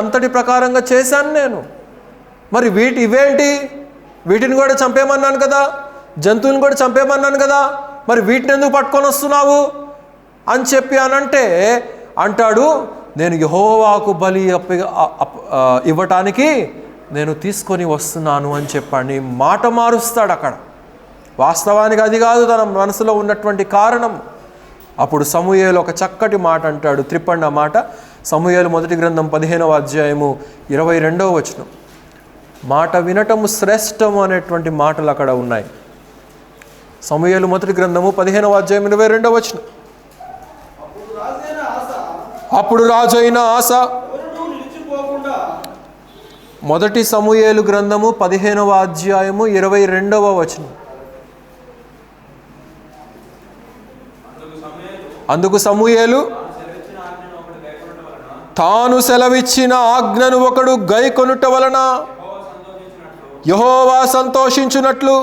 Speaker 1: అంతటి ప్రకారంగా చేశాను నేను, మరి ఇవేంటి, వీటిని కూడా చంపేమన్నాను కదా, జంతువుని కూడా చంపేమన్నాను కదా, మరి వీటిని ఎందుకు పట్టుకొని వస్తున్నావు అని చెప్పి అనంటే అంటాడు, నేను యెహోవాకు బలి ఇవ్వటానికి నేను తీసుకొని వస్తున్నాను అని చెప్పండి. మాట మారుస్తాడు అక్కడ. వాస్తవానికి అది కాదు తన మనసులో ఉన్నటువంటి కారణం. అప్పుడు సమూయేలు ఒక చక్కటి మాట అంటాడు. త్రిప్పండి ఆ మాట. సమూయేలు మొదటి గ్రంథం 15వ అధ్యాయము 22వ వచనం. మాట వినటము శ్రేష్టము అనేటువంటి మాటలు అక్కడ ఉన్నాయి. సమూయేలు మొదటి గ్రంథము 15వ అధ్యాయం 22వ వచనం. అప్పుడు రాజైన ఆస, మొదటి సమూయేలు గ్రంథము 15వ అధ్యాయము 22వ వచనం. అందుకు సమూయేలు, తాను సెలవిచ్చిన ఆజ్ఞను ఒకడు గైకొనుట వలన యెహోవా సంతోషించునట్లు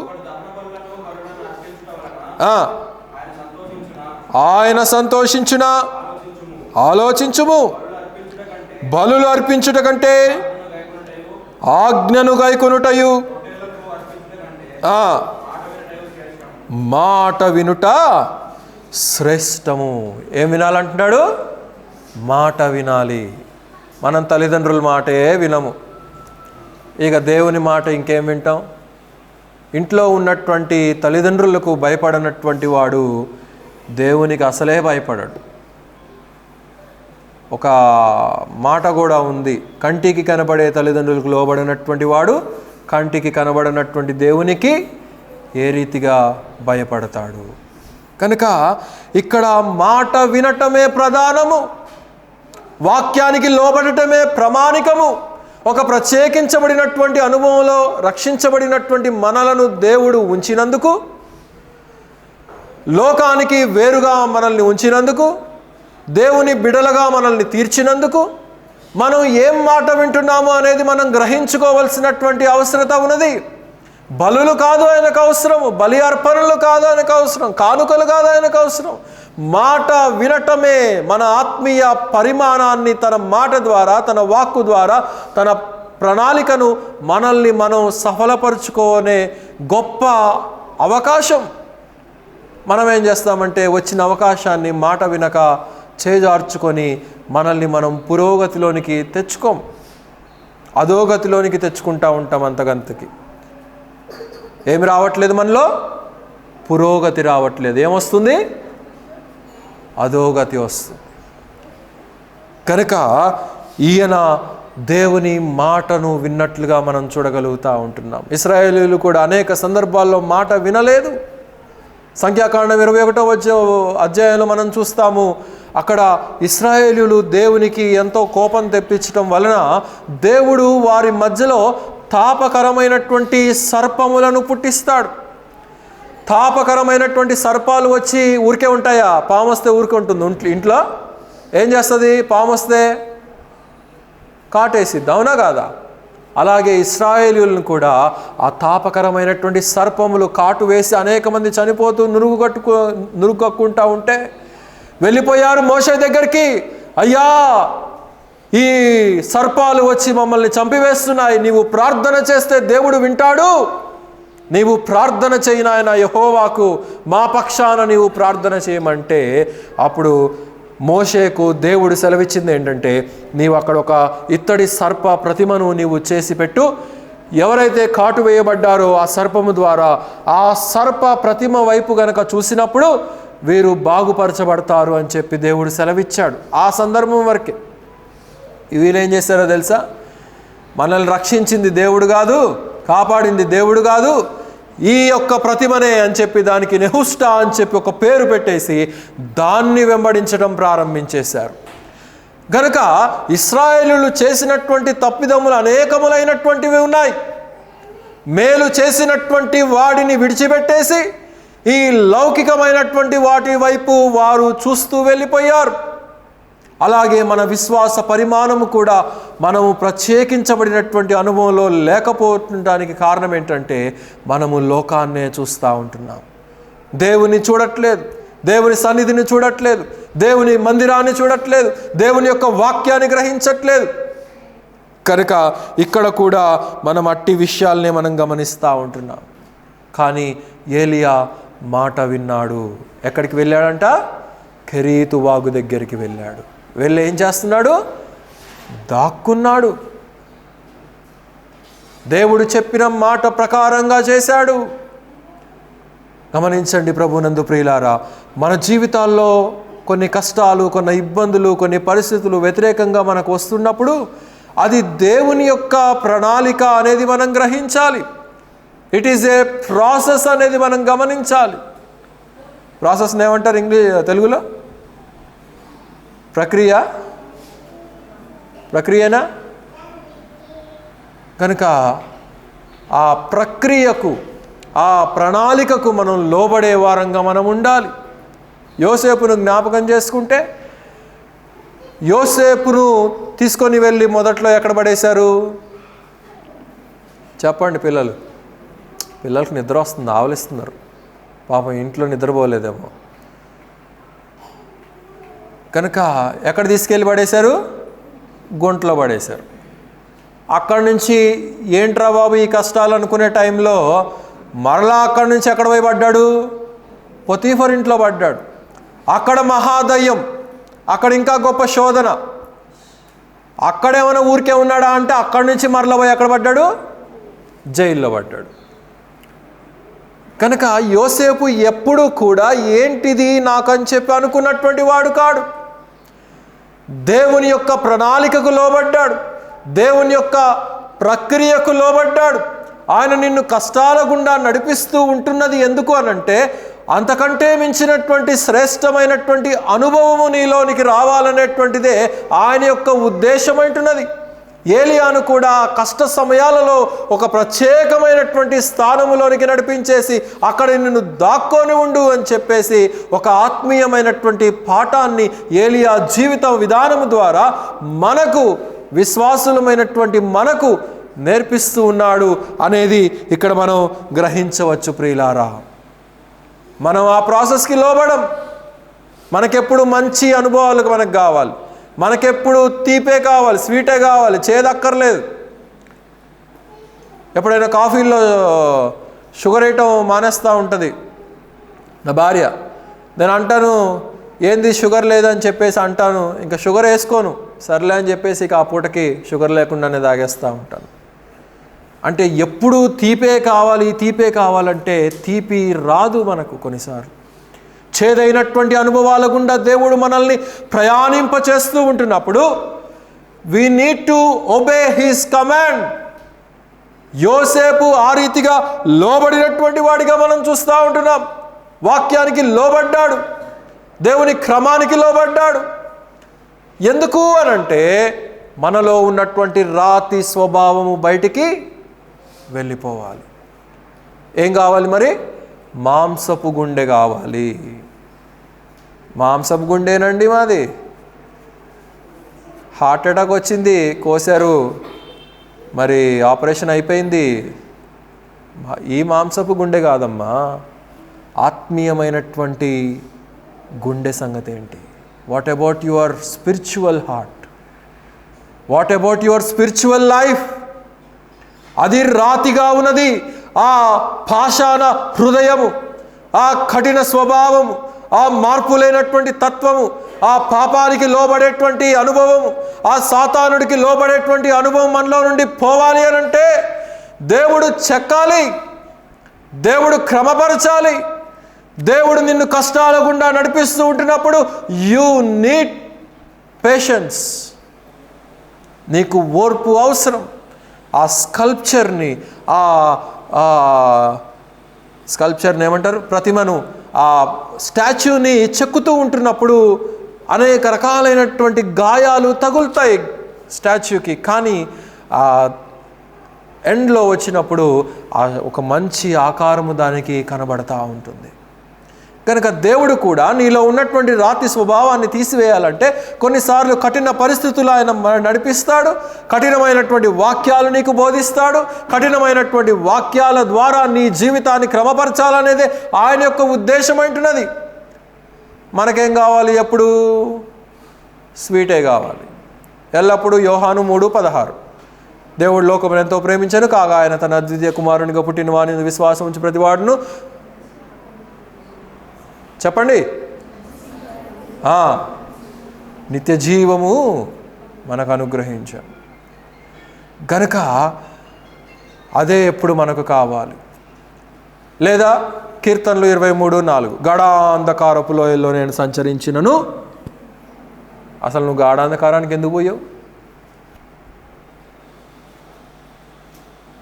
Speaker 1: ఆయన సంతోషించున ఆలోచించుము. బలులు అర్పించుట కంటే ఆజ్ఞను గైకొనుటయు మాట వినుట శ్రేష్టము. ఏం వినాలంటున్నాడు? మాట వినాలి. మనం తల్లిదండ్రుల మాటే వినము, ఇక దేవుని మాట ఇంకేం వింటాం? ఇంట్లో ఉన్నటువంటి తల్లిదండ్రులకు భయపడనటువంటి వాడు దేవునికి అసలే భయపడడు. ఒక మాట కూడా ఉంది, కంటికి కనబడే తల్లిదండ్రులకు లోబడినటువంటి వాడు కంటికి కనబడినటువంటి దేవునికి ఏ రీతిగా భయపడతాడు. కనుక ఇక్కడ మాట వినటమే ప్రధానము, వాక్యానికి లోబడటమే ప్రామాణికము. ఒక ప్రత్యేకించబడినటువంటి అనుభవంలో రక్షించబడినటువంటి మనలను దేవుడు ఉంచినందుకు, లోకానికి వేరుగా మనల్ని ఉంచినందుకు, దేవుని బిడలగా మనల్ని తీర్చినందుకు, మనం ఏం మాట వింటున్నాము అనేది మనం గ్రహించుకోవాల్సినటువంటి అవసరత ఉన్నది. బలులు కాదు ఆయనకు అవసరం, బలి అర్పణలు కాదు ఆయనకు అవసరం, కానుకలు కాదు ఆయనకు అవసరం. మాట వినటమే మన ఆత్మీయ పరిమాణాన్ని తన మాట ద్వారా, తన వాక్కు ద్వారా, తన ప్రణాళికను మనల్ని మనం సఫలపరుచుకోనే గొప్ప అవకాశం. మనం ఏం చేస్తామంటే వచ్చిన అవకాశాన్ని మాట వినక చేజార్చుకొని మనల్ని మనం పురోగతిలోనికి తెచ్చుకోం, అధోగతిలోనికి తెచ్చుకుంటూ ఉంటాం. అంతకంతకి ఏమి రావట్లేదు, మనలో పురోగతి రావట్లేదు. ఏమొస్తుంది? అధోగతి వస్తుంది. కనుక ఈయన దేవుని మాటను విన్నట్లుగా మనం చూడగలుగుతూ ఉంటున్నాం. ఇశ్రాయేలీయులు కూడా అనేక సందర్భాల్లో మాట వినలేదు. సంఖ్యాకాండం 21వ అధ్యాయంలో మనం చూస్తాము, అక్కడ ఇశ్రాయేలీయులు దేవునికి ఎంతో కోపం తెప్పించడం వలన దేవుడు వారి మధ్యలో తాపకరమైనటువంటి సర్పములను పుట్టిస్తాడు. తాపకరమైనటువంటి సర్పాలు వచ్చి ఊరికే ఉంటాయా? పాము వస్తే ఊరికే ఉంటుంది. ఇంట్లో ఏం చేస్తుంది? పాము వస్తే కాటేసిద్ది, అవునా కాదా? అలాగే ఇశ్రాయేలీయులను కూడా ఆ తాపకరమైనటువంటి సర్పములు కాటు వేసి అనేక మంది చనిపోతూ నురుగక్కుంటూ ఉంటే వెళ్ళిపోయారు మోషే దగ్గరికి. అయ్యా, ఈ సర్పాలు వచ్చి మమ్మల్ని చంపివేస్తున్నాయి, నీవు ప్రార్థన చేస్తే దేవుడు వింటాడు, నీవు ప్రార్థన చేయి నాయన యెహోవాకు, మా పక్షాన నీవు ప్రార్థన చేయమంటే అప్పుడు మోషేకు దేవుడు సెలవిచ్చింది ఏంటంటే, నీవు అక్కడ ఒక ఇత్తడి సర్ప ప్రతిమను నీవు చేసి పెట్టు, ఎవరైతే కాటు వేయబడ్డారో ఆ సర్పము ద్వారా ఆ సర్ప ప్రతిమ వైపు గనక చూసినప్పుడు వీరు బాగుపరచబడతారు అని చెప్పి దేవుడు సెలవిచ్చాడు. ఆ సందర్భం వరకే. వీళ్ళేం చేస్తారో తెలుసా? మనల్ని రక్షించింది దేవుడు కాదు, కాపాడింది దేవుడు కాదు, ఈ యొక్క ప్రతిమనే అని చెప్పి దానికి నెహుష్టా అని చెప్పి ఒక పేరు పెట్టేసి దాన్ని వెంబడించడం ప్రారంభించేశారు. గనుక ఇశ్రాయేలీయులు చేసినటువంటి తప్పిదములు అనేకములైనటువంటివి ఉన్నాయి. మేలు చేసినటువంటి వాడిని విడిచిపెట్టేసి ఈ లౌకికమైనటువంటి వాటి వైపు వారు చూస్తూ వెళ్ళిపోయారు. అలాగే మన విశ్వాస పరిమాణము కూడా మనము ప్రత్యేకించబడినటువంటి అనుభవంలో లేకపోవడానికి కారణం ఏంటంటే మనము లోకాన్నే చూస్తూ ఉంటున్నాం. దేవుని చూడట్లేదు, దేవుని సన్నిధిని చూడట్లేదు, దేవుని మందిరాన్ని చూడట్లేదు, దేవుని యొక్క వాక్యాన్ని గ్రహించట్లేదు. కనుక ఇక్కడ కూడా మనం అట్టి విషయాలనే మనం గమనిస్తూ ఉంటున్నాం. కానీ ఏలియా మాట విన్నాడు. ఎక్కడికి వెళ్ళాడంట? కెరీతు వాగు దగ్గరికి వెళ్ళాడు. వెళ్ళి ఏం చేస్తున్నాడు? దాక్కున్నాడు. దేవుడు చెప్పిన మాట ప్రకారంగా చేశాడు. గమనించండి ప్రభునందు ప్రియులారా, మన జీవితాల్లో కొన్ని కష్టాలు, కొన్ని ఇబ్బందులు, కొన్ని పరిస్థితులు వ్యతిరేకంగా మనకు వస్తున్నప్పుడు అది దేవుని యొక్క ప్రణాళిక అనేది మనం గ్రహించాలి. ఇట్ ఈజ్ ఏ ప్రాసెస్ అనేది మనం గమనించాలి. ప్రాసెస్ని ఏమంటారు తెలుగులో? ప్రక్రియనా? కనుక ఆ ప్రక్రియకు, ఆ ప్రణాళికకు మనం లోబడే వారంగా మనం ఉండాలి. యోసేపును జ్ఞాపకం చేసుకుంటే, యోసేపును తీసుకొని వెళ్ళి మొదట్లో ఎక్కడ పడేశారు? చెప్పండి పిల్లలకు నిద్ర వస్తుంది, ఆవలిస్తున్నారు పాపం, ఇంట్లో నిద్రపోలేదేమో. కనుక ఎక్కడ తీసుకెళ్ళి పడేశారు? గుంటలో పడేశారు. అక్కడి నుంచి ఏంట్రా బాబు ఈ కష్టాలు అనుకునే టైంలో మరలా అక్కడి నుంచి ఎక్కడ పోయి పడ్డాడు? పొతీఫర్ ఇంట్లో పడ్డాడు. అక్కడ మహాదయ్యం, అక్కడ ఇంకా గొప్ప శోధన. అక్కడేమైనా ఊరికే ఉన్నాడా అంటే అక్కడి నుంచి మరలా పోయి ఎక్కడ పడ్డాడు? జైల్లో పడ్డాడు. కనుక యోసేపు ఎప్పుడు కూడా ఏంటిది నాకని చెప్పి అనుకున్నటువంటి వాడు కాడు. దేవుని యొక్క ప్రణాళికకు లోబడ్డాడు, దేవుని యొక్క ప్రక్రియకు లోబడ్డాడు. ఆయన నిన్ను కష్టాల గుండా నడిపిస్తూ ఉంటున్నది ఎందుకు అనంటే, అంతకంటే మించినటువంటి శ్రేష్టమైనటువంటి అనుభవము నీలోనికి రావాలనేటువంటిదే ఆయన యొక్క ఉద్దేశమైంటున్నది. ఏలియాను కూడా కష్ట సమయాలలో ఒక ప్రత్యేకమైనటువంటి స్థానములోనికి నడిపించేసి అక్కడ నిన్ను దాక్కొని ఉండు అని చెప్పేసి ఒక ఆత్మీయమైనటువంటి పాఠాన్ని ఏలియా జీవిత విధానము ద్వారా మనకు, విశ్వాసులమైనటువంటి మనకు నేర్పిస్తూ ఉన్నాడు అనేది ఇక్కడ మనం గ్రహించవచ్చు. ప్రియులారా, మనం ఆ ప్రాసెస్కి లోబడం. మనకెప్పుడు మంచి అనుభవాలు మనకు కావాలి, మనకెప్పుడు తీపే కావాలి, స్వీటే కావాలి, చేదక్కర్లేదు. ఎప్పుడైనా కాఫీలో షుగర్ వేయటం మానేస్తూ ఉంటుంది నా భార్య. నేను అంటాను, ఏంది షుగర్ లేదని చెప్పేసి అంటాను, ఇంకా షుగర్ వేసుకోను సర్లే అని చెప్పేసి ఇక ఆ పూటకి షుగర్ లేకుండానే తాగేస్తూ ఉంటాను. అంటే ఎప్పుడు తీపే కావాలంటే తీపి రాదు మనకు. కొన్నిసార్లు చేదైనటువంటి అనుభవాల గుండా దేవుడు మనల్ని ప్రయాణింపచేస్తూ ఉంటున్నప్పుడు we need to obey his command. యోసేపు ఆ రీతిగా లోబడినటువంటి వాడిగా మనం చూస్తూ ఉంటున్నాం. వాక్యానికి లోబడ్డాడు, దేవుని క్రమానికి లోబడ్డాడు. ఎందుకు అనంటే మనలో ఉన్నటువంటి రాతి స్వభావము బయటికి వెళ్ళిపోవాలి. ఏం కావాలి మరి? మాంసపు గుండె కావాలి. మాంసపు గుండెనండి మాది. హార్ట్ అటాక్ వచ్చింది, కోసారు, మరి ఆపరేషన్ అయిపోయింది. ఈ మాంసపు గుండె కాదమ్మా, ఆత్మీయమైనటువంటి గుండె సంగతి ఏంటి? What about your spiritual heart? What about your spiritual life? అది రాతిగా ఉన్నది. ఆ పాషాణ హృదయము, ఆ కఠిన స్వభావము, ఆ మార్పు లేనటువంటి తత్వము, ఆ పాపానికి లోబడేటువంటి అనుభవము, ఆ సాతానుడికి లోబడేటువంటి అనుభవం మనలో నుండి పోవాలి అనంటే దేవుడు చెక్కాలి, దేవుడు క్రమపరచాలి. దేవుడు నిన్ను కష్టాల గుండా నడిపిస్తూ ఉంటున్నప్పుడు యూ నీడ్ పేషెన్స్. నీకు ఓర్పు అవసరం. ఆ స్కల్ప్చర్ని ఏమంటారు? ప్రతిమను, ఆ స్టాచ్యూని చెక్కుతూ ఉంటున్నప్పుడు అనేక రకాలైనటువంటి గాయాలు తగులుతాయి స్టాచ్యూకి. కానీ ఆ ఎండ్లో వచ్చినప్పుడు ఒక మంచి ఆకారము దానికి కనబడతా ఉంటుంది. కనుక దేవుడు కూడా నీలో ఉన్నటువంటి రాతి స్వభావాన్ని తీసివేయాలంటే కొన్నిసార్లు కఠిన పరిస్థితులు ఆయన నడిపిస్తాడు, కఠినమైనటువంటి వాక్యాలు నీకు బోధిస్తాడు, కఠినమైనటువంటి వాక్యాల ద్వారా నీ జీవితాన్ని క్రమపరచాలనేదే ఆయన యొక్క ఉద్దేశం అంటున్నది. మనకేం కావాలి? ఎప్పుడు స్వీటే కావాలి. ఎల్లప్పుడూ యోహాను 3:16 దేవుడు లోకమును ఎంతో ప్రేమించను కాగా ఆయన తన అద్వితీయ కుమారునిగా పుట్టిన వాని విశ్వాసం ఉంచి ప్రతివాడును చెప్పండి నిత్య జీవము మనకు అనుగ్రహించాం. గనుక అదే ఎప్పుడు మనకు కావాలి. లేదా కీర్తనలు 23:4 గాఢాంధకారపు లోయల్లో నేను సంచరించినను. అసలు నువ్వు గాఢాంధకారానికి ఎందుకు పోయావు?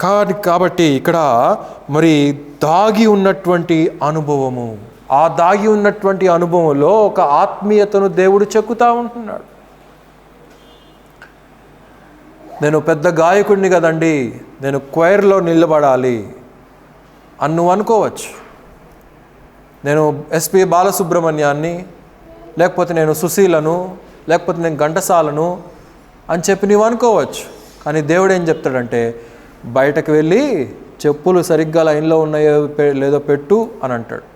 Speaker 1: కాబట్టి ఇక్కడ మరి దాగి ఉన్నటువంటి అనుభవము, ఆ దాగి ఉన్నటువంటి అనుభవంలో ఒక ఆత్మీయతను దేవుడు చెక్కుతూ ఉంటున్నాడు. నేను పెద్ద గాయకుడిని కదండి, నేను క్వైర్లో నిలబడాలి అని నువ్వు అనుకోవచ్చు. నేను ఎస్పి బాలసుబ్రహ్మణ్యాన్ని, లేకపోతే నేను సుశీలను, లేకపోతే నేను ఘంటసాలను అని చెప్పి నువ్వు అనుకోవచ్చు. కానీ దేవుడు ఏం చెప్తాడంటే, బయటకు వెళ్ళి చెప్పులు సరిగ్గా లైన్లో ఉన్నాయో లేదో పెట్టు అని అంటాడు.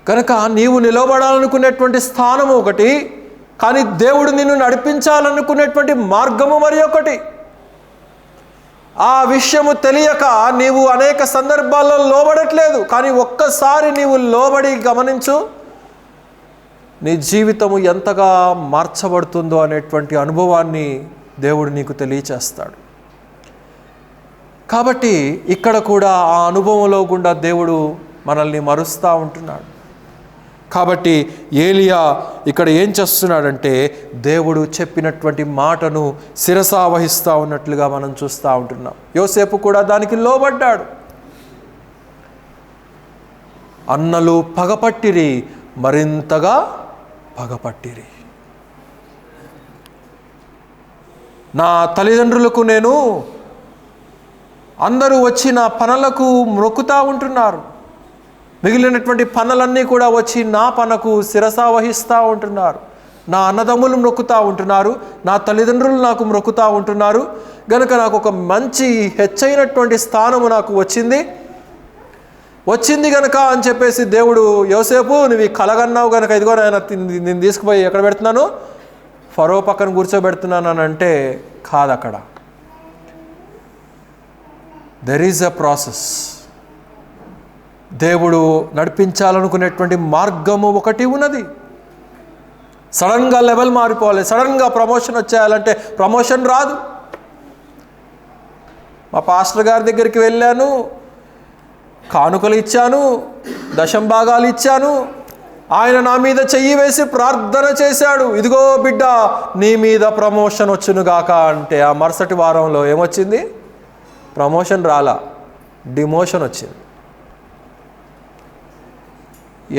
Speaker 1: కనుక నీవు నిలబడాలనుకునేటువంటి స్థానము ఒకటి, కానీ దేవుడు నిన్ను నడిపించాలనుకునేటువంటి మార్గము మరి ఒకటి. ఆ విషయము తెలియక నీవు అనేక సందర్భాల్లో లోబడట్లేదు. కానీ ఒక్కసారి నీవు లోబడి గమనించు, నీ జీవితము ఎంతగా మార్చబడుతుందో అనేటువంటి అనుభవాన్ని దేవుడు నీకు తెలియచేస్తాడు. కాబట్టి ఇక్కడ కూడా ఆ అనుభవంలో గుండా దేవుడు మనల్ని మరుస్తూ ఉంటున్నాడు. కాబట్టి ఏలియా ఇక్కడ ఏం చేస్తున్నాడంటే, దేవుడు చెప్పినటువంటి మాటను శిరసావహిస్తూ ఉన్నట్లుగా మనం చూస్తూ ఉంటున్నాం. యోసేపు కూడా దానికి లోబడ్డాడు. అన్నలు పగపట్టిరి, మరింతగా పగపట్టిరి. నా తల్లిదండ్రులకు నేను అందరూ వచ్చి నా పనులకు మొక్కుతూ ఉంటున్నారు, మిగిలినటువంటి పనులన్నీ కూడా వచ్చి నా పనకు శిరసావహిస్తూ ఉంటున్నారు. నా అన్నదమ్ములు మొక్కుతూ ఉంటున్నారు, నా తల్లిదండ్రులు నాకు మొక్కుతూ ఉంటున్నారు. గనుక నాకు ఒక మంచి హెచ్చైనటువంటి స్థానము నాకు వచ్చింది గనక అని చెప్పేసి దేవుడు, యోసేపు నువ్వు కలగన్నావు గనక ఇదిగో నేను తీసుకుపోయి ఎక్కడ పెడుతున్నాను, ఫరో పక్కన కూర్చోబెడుతున్నాను అని అంటే కాదు. అక్కడ దెర్ ఈజ్ అ ప్రాసెస్. దేవుడు నడిపించాలనుకునేటువంటి మార్గము ఒకటి ఉన్నది. సడన్గా లెవెల్ మారిపోవాలి, సడన్గా ప్రమోషన్ వచ్చేయాలంటే ప్రమోషన్ రాదు. మా పాస్టర్ గారి దగ్గరికి వెళ్ళాను, కానుకలు ఇచ్చాను, దశం భాగాలు ఇచ్చాను. ఆయన నా మీద చెయ్యి వేసి ప్రార్థన చేశాడు, ఇదిగో బిడ్డ నీ మీద ప్రమోషన్ వచ్చునుగాక అంటే ఆ మరుసటి వారంలో ఏమొచ్చింది? ప్రమోషన్ రాలా, డిమోషన్ వచ్చింది.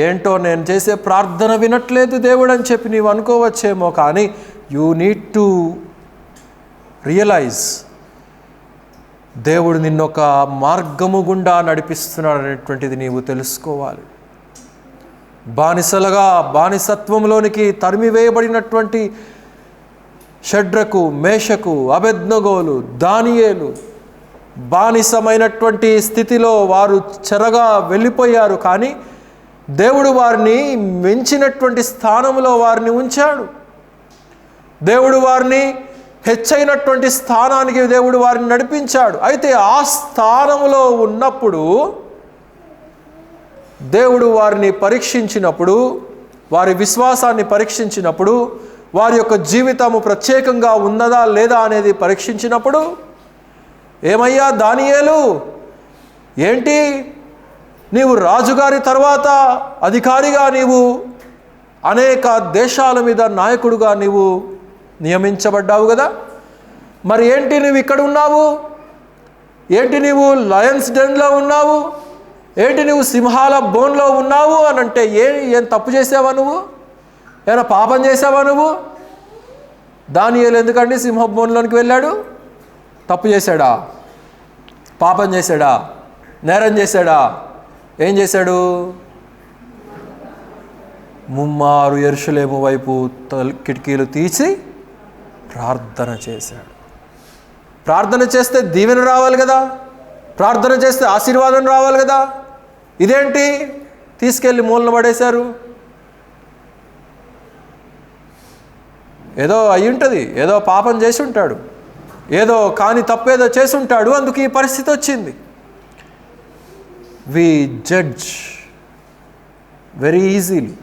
Speaker 1: ఏంటో నేను చేసే ప్రార్థన వినట్లేదు దేవుడు అని చెప్పి నీవు అనుకోవచ్చేమో. కానీ యూ నీడ్ టు రియలైజ్ దేవుడు నిన్నొక మార్గము గుండా నడిపిస్తున్నాడు అనేటువంటిది నీవు తెలుసుకోవాలి. బానిసత్వంలోనికి తరిమివేయబడినటువంటి షడ్రకు, మేషకు, అబేద్నెగోలు, దానియేలు బానిసమైనటువంటి స్థితిలో వారు చెరగా వెళ్ళిపోయారు. కానీ దేవుడు వారిని మించినటువంటి స్థానంలో వారిని ఉంచాడు. దేవుడు వారిని హెచ్చైనటువంటి స్థానానికి దేవుడు వారిని నడిపించాడు. అయితే ఆ స్థానంలో ఉన్నప్పుడు దేవుడు వారిని పరీక్షించినప్పుడు, వారి విశ్వాసాన్ని పరీక్షించినప్పుడు, వారి యొక్క జీవితము ప్రత్యేకంగా ఉన్నదా లేదా అనేది పరీక్షించినప్పుడు, ఏమయ్యా దానియేలు, ఏంటి నీవు రాజుగారి తర్వాత అధికారిగా నీవు అనేక దేశాల మీద నాయకుడుగా నీవు నియమించబడ్డావు కదా, మరి ఏంటి నువ్వు ఇక్కడ ఉన్నావు? ఏంటి నీవు లయన్స్ డెన్లో ఉన్నావు? ఏంటి నువ్వు సింహాల బోన్లో ఉన్నావు అని అంటే ఏం తప్పు చేసావా నువ్వు? ఏమైనా పాపం చేసావా నువ్వు? దానియేలు ఎందుకండి సింహ బోన్లోనికి వెళ్ళాడు? తప్పు చేశాడా? పాపం చేశాడా? నేరం చేశాడా? ఏం చేశాడు? ముమ్మారు యెరూషలేము వైపు కిటికీలు తీసి ప్రార్థన చేశాడు. ప్రార్థన చేస్తే దీవెన రావాలి కదా, ప్రార్థన చేస్తే ఆశీర్వాదం రావాలి కదా. ఇదేంటి తీసుకెళ్ళి మూలన పడేశారు? ఏదో అయి ఉంటుంది, ఏదో పాపం చేసి ఉంటాడు, ఏదో కాని తప్పేదో చేసి ఉంటాడు, అందుకు ఈ పరిస్థితి వచ్చింది. We judge very easily.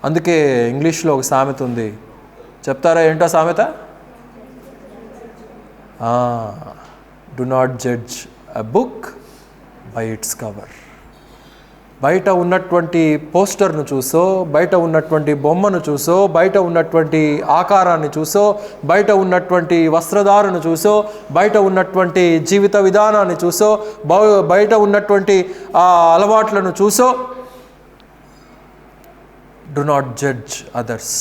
Speaker 1: అందుకే ఇంగ్లీష్లో ఒక సామెత ఉంది, చెప్తారా ఏంటో సామెత? Do not judge a book by its cover. బయట ఉన్నటువంటి పోస్టర్ను చూసో, బయట ఉన్నటువంటి బొమ్మను చూసో, బయట ఉన్నటువంటి ఆకారాన్ని చూసో, బయట ఉన్నటువంటి వస్త్రధారను చూసో, బయట ఉన్నటువంటి జీవిత విధానాన్ని చూసో, బయట ఉన్నటువంటి అలవాట్లను చూసో, డు నాట్ జడ్జ్ అదర్స్.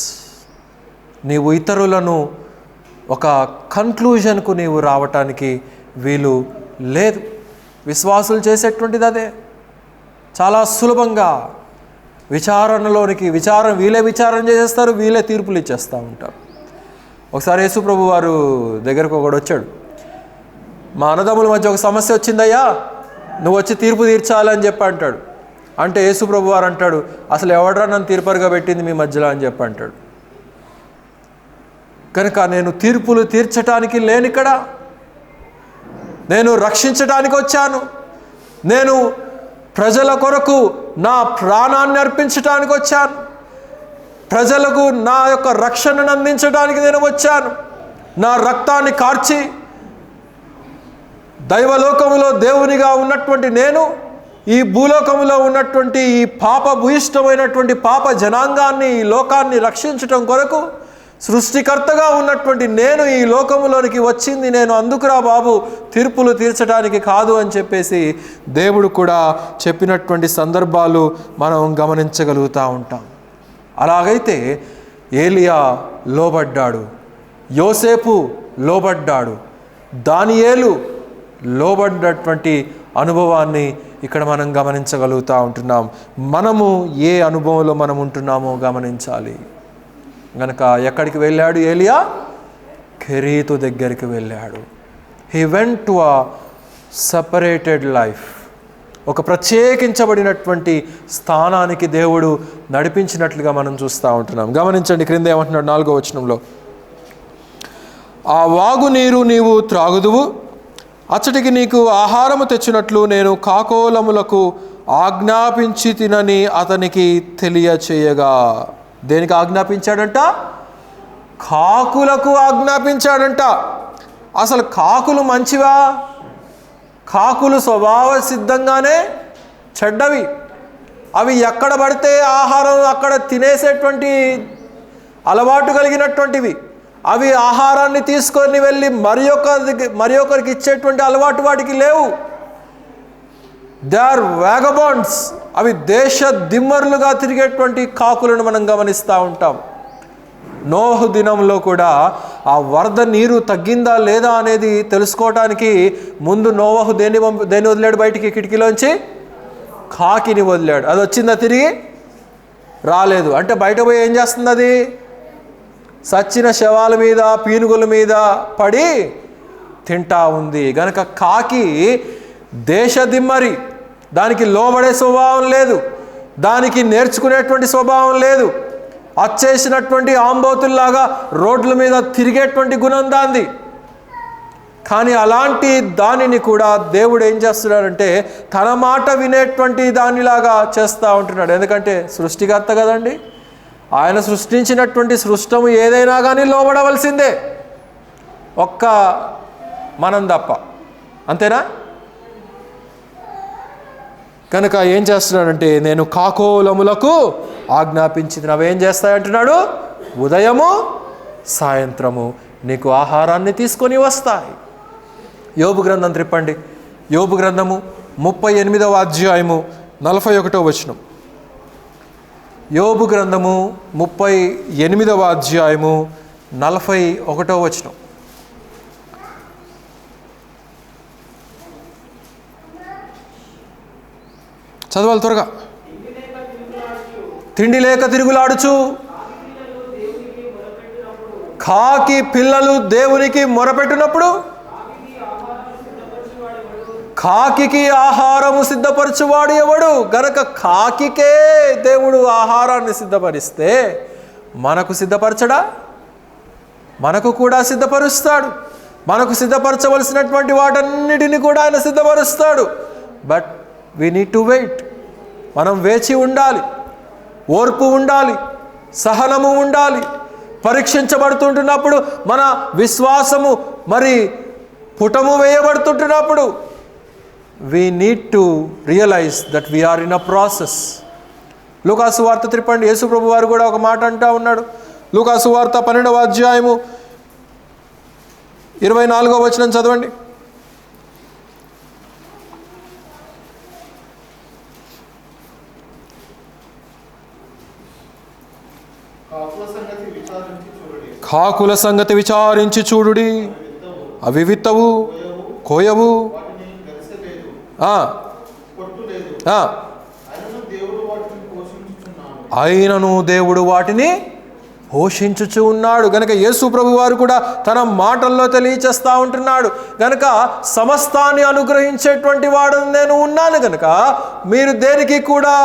Speaker 1: నీవు ఇతరులను ఒక కన్క్లూజన్కు నీవు రావటానికి వీలు లేదు. విశ్వాసులు చేసేటువంటిది అదే. చాలా సులభంగా వీళ్ళే విచారణ చేసేస్తారు, వీళ్ళే తీర్పులు ఇచ్చేస్తూ ఉంటారు. ఒకసారి యేసు ప్రభు వారు దగ్గరకు ఒకడు వచ్చాడు. మా అన్నదమ్ముల మధ్య ఒక సమస్య వచ్చిందయ్యా, నువ్వు వచ్చి తీర్పు తీర్చాలని చెప్పి అంటాడు. అంటే యేసు ప్రభు వారు అంటాడు, అసలు ఎవడరా నన్ను తీర్పరిగా పెట్టింది మీ మధ్యలో అని చెప్పి అంటాడు. కనుక నేను తీర్పులు తీర్చడానికి లేనిక్కడ, నేను రక్షించడానికి వచ్చాను. నేను ప్రజల కొరకు నా ప్రాణాన్ని అర్పించడానికి వచ్చాను. ప్రజలకు నా యొక్క రక్షణను అందించడానికి నేను వచ్చాను. నా రక్తాన్ని కార్చి దైవలోకములో దేవునిగా ఉన్నటువంటి నేను ఈ భూలోకములో ఉన్నటువంటి ఈ భూయిష్టమైనటువంటి పాప జనాంగాన్ని, ఈ లోకాన్ని రక్షించటం కొరకు సృష్టికర్తగా ఉన్నటువంటి నేను ఈ లోకములోనికి వచ్చింది నేను అందుకురా బాబు, తీర్పులు తీర్చడానికి కాదు అని చెప్పేసి దేవుడు కూడా చెప్పినటువంటి సందర్భాలు మనం గమనించగలుగుతూ ఉంటాం. అలాగైతే ఏలియా లోబడ్డాడు, యోసేపు లోబడ్డాడు, దానియేలు లోబడ్డటువంటి అనుభవాన్ని ఇక్కడ మనం గమనించగలుగుతూ ఉంటున్నాం. మనము ఏ అనుభవంలో మనం ఉంటున్నామో గమనించాలి. గనక ఎక్కడికి వెళ్ళాడు ఏలియా? కెరీతు దగ్గరికి వెళ్ళాడు. He went to a separated life. ఒక ప్రత్యేకించబడినటువంటి స్థానానికి దేవుడు నడిపించినట్లుగా మనం చూస్తూ ఉంటున్నాం. గమనించండి, క్రింద ఏమంటున్నాడు 4వ వచనంలో, ఆ వాగు నీరు నీవు త్రాగుదువు, అచ్చటికి నీకు ఆహారము తెచ్చినట్లు నేను కాకోలములకు ఆజ్ఞాపించి తినని అతనికి తెలియచేయగా. దేనికి ఆజ్ఞాపించాడంట? కాకులకు ఆజ్ఞాపించాడంట. అసలు కాకులు మంచివా? కాకులు స్వభావ సిద్ధంగానే చెడ్డవి. అవి ఎక్కడ పడితే ఆహారం అక్కడ తినేసేటువంటి అలవాటు కలిగినటువంటివి. అవి ఆహారాన్ని తీసుకొని వెళ్ళి మరి ఒకరికి ఇచ్చేటువంటి అలవాటు వాటికి లేవు. They are vagabonds. అవి దేశ దిమ్మరులుగా తిరిగేటువంటి కాకులను మనం గమనిస్తూ ఉంటాం. నోహు దినంలో కూడా ఆ వరద నీరు తగ్గిందా లేదా అనేది తెలుసుకోవటానికి ముందు నోవహు దేన్ని వదిలాడు బయటికి? కిటికీలోంచి కాకిని వదిలాడు. అది వచ్చిందా? తిరిగి రాలేదు. అంటే బయట పోయి ఏం చేస్తుంది? అది సచ్చిన శవాల మీద, పీనుగుల మీద పడి తింటా ఉంది. గనక కాకి దేశదిమ్మరి, దానికి లోబడే స్వభావం లేదు, దానికి నేర్చుకునేటువంటి స్వభావం లేదు. అచ్చేసినటువంటి ఆంబోతుల్లాగా రోడ్ల మీద తిరిగేటువంటి గుణం దాంది. కానీ అలాంటి దానిని కూడా దేవుడు ఏం చేస్తున్నాడంటే తన మాట వినేటువంటి దానిలాగా చేస్తూ ఉంటున్నాడు. ఎందుకంటే సృష్టికర్త కదండి, ఆయన సృష్టించినటువంటి సృష్టము ఏదైనా కానీ లోబడవలసిందే, ఒక్క మనం తప్ప. అంతేనా? కనుక ఏం చేస్తున్నాడంటే నేను కాకోలములకు ఆజ్ఞాపించింది, అవేం చేస్తాయంటున్నాడు? ఉదయము సాయంత్రము నీకు ఆహారాన్ని తీసుకొని వస్తాయి. యోబు గ్రంథం త్రిప్పండి. యోబు గ్రంథము 38వ అధ్యాయము 41వ వచనం. యోబు గ్రంథము 38వ అధ్యాయము 41వ వచనం. చదవాలి త్వరగా. తిండి లేక తిరుగులాడుచు కాకి పిల్లలు దేవునికి మొరపెట్టినప్పుడు కాకికి ఆహారము సిద్ధపరచువాడు ఎవడు? గనక కాకికే దేవుడు ఆహారాన్ని సిద్ధపరిస్తే మనకు సిద్ధపరచడా? మనకు కూడా సిద్ధపరుస్తాడు. మనకు సిద్ధపరచవలసినటువంటి వాటన్నిటిని కూడా ఆయన సిద్ధపరుస్తాడు. But we need to wait. మనం వేచి ఉండాలి, ఓర్పు ఉండాలి, సహనము ఉండాలి. పరీక్షించబడుతుంటున్నప్పుడు మన విశ్వాసము మరి పుటము వేయబడుతుంటున్నప్పుడు we need to realize that we are in a process. లూకాసు వార్త త్రిపండి. యేసు ప్రభు వారు కూడా ఒక మాట అంటా ఉన్నాడు. లూకాసు వార్త 12వ అధ్యాయము 24వ వచనం చదవండి. కాకుల సంగతి విచారించి చూడుడి, అవి విత్తవు, కోయవు, అయినను దేవుడు వాటిని పోషించుచు ఉన్నాడు. గనక యేసు ప్రభు వారు కూడా తన మాటల్లో తెలియచేస్తూ ఉంటున్నాడు. గనక సమస్తాన్ని అనుగ్రహించేటువంటి వాడు నేను ఉన్నాను. గనక మీరు దేనికి కూడా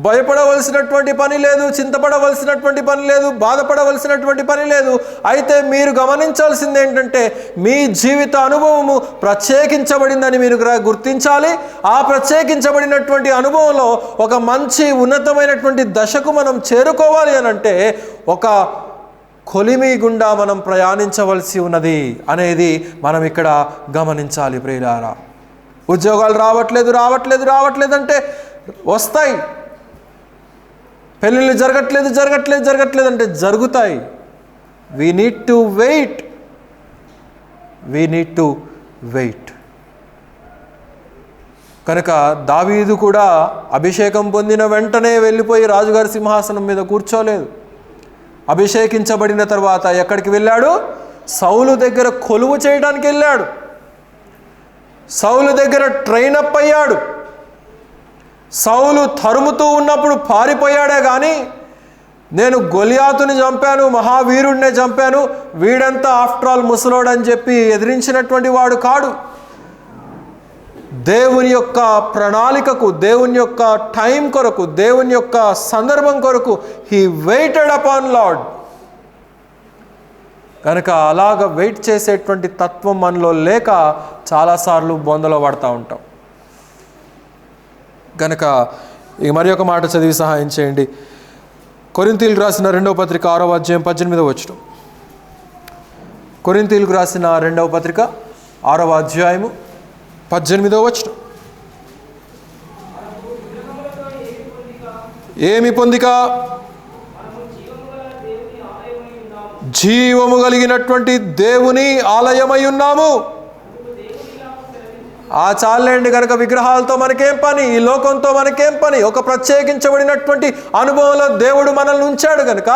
Speaker 1: భయపడవలసినటువంటి పని లేదు, చింతపడవలసినటువంటి పని లేదు, బాధపడవలసినటువంటి పని లేదు. అయితే మీరు గమనించాల్సింది ఏంటంటే మీ జీవిత అనుభవము ప్రత్యేకించబడిందని మీరు గుర్తించాలి. ఆ ప్రత్యేకించబడినటువంటి అనుభవంలో ఒక మంచి ఉన్నతమైనటువంటి దశకు మనం చేరుకోవాలి అని అంటే ఒక కొలిమి గుండా మనం ప్రయాణించవలసి ఉన్నది అనేది మనం ఇక్కడ గమనించాలి. ప్రియులారా, ఉద్యోగాలు రావట్లేదు అంటే వస్తాయి. పెళ్ళిళ్ళు జరగట్లేదు అంటే జరుగుతాయి. We need to wait. కనుక దావీదు కూడా అభిషేకం పొందిన వెంటనే వెళ్ళిపోయి రాజుగారి సింహాసనం మీద కూర్చోలేదు. అభిషేకించబడిన తర్వాత ఎక్కడికి వెళ్ళాడు? సౌలు దగ్గర కొలువు చేయడానికి వెళ్ళాడు. సౌలు దగ్గర ట్రైన్ అప్ అయ్యాడు. సౌలు తరుముతూ ఉన్నప్పుడు పారిపోయాడే కానీ నేను గొలియాతుని చంపాను, మహావీరుడినే చంపాను, వీడంతా ఆఫ్టర్ ఆల్ ముసలోడు అని చెప్పి ఎదిరించినటువంటి వాడు కాడు. దేవుని యొక్క ప్రణాళికకు, దేవుని యొక్క టైం కొరకు, దేవుని యొక్క సందర్భం కొరకు హీ వెయిటెడ్ అపాన్ లార్డ్. కనుక అలాగ వెయిట్ చేసేటువంటి తత్వం మనలో లేక చాలాసార్లు బొందలో పడతా ఉంటాం. కనుక మరి ఒక మాట చదివి సహాయం చేయండి. కొరింథీయులకు రాసిన 2వ పత్రిక 6వ అధ్యాయం 18వ వచనం. కొరింథీయులకు రాసిన 2వ పత్రిక 6వ అధ్యాయము 18వ వచనం. ఏమి పొందిక? జీవము కలిగినటువంటి దేవుని ఆలయమై ఉన్నాము. ఆ చాలండి. కనుక విగ్రహాలతో మనకేం పని, ఈ లోకంతో మనకేం పని? ఒక ప్రత్యేకించబడినటువంటి అనుభవంలో దేవుడు మనల్ని ఉంచాడు. కనుక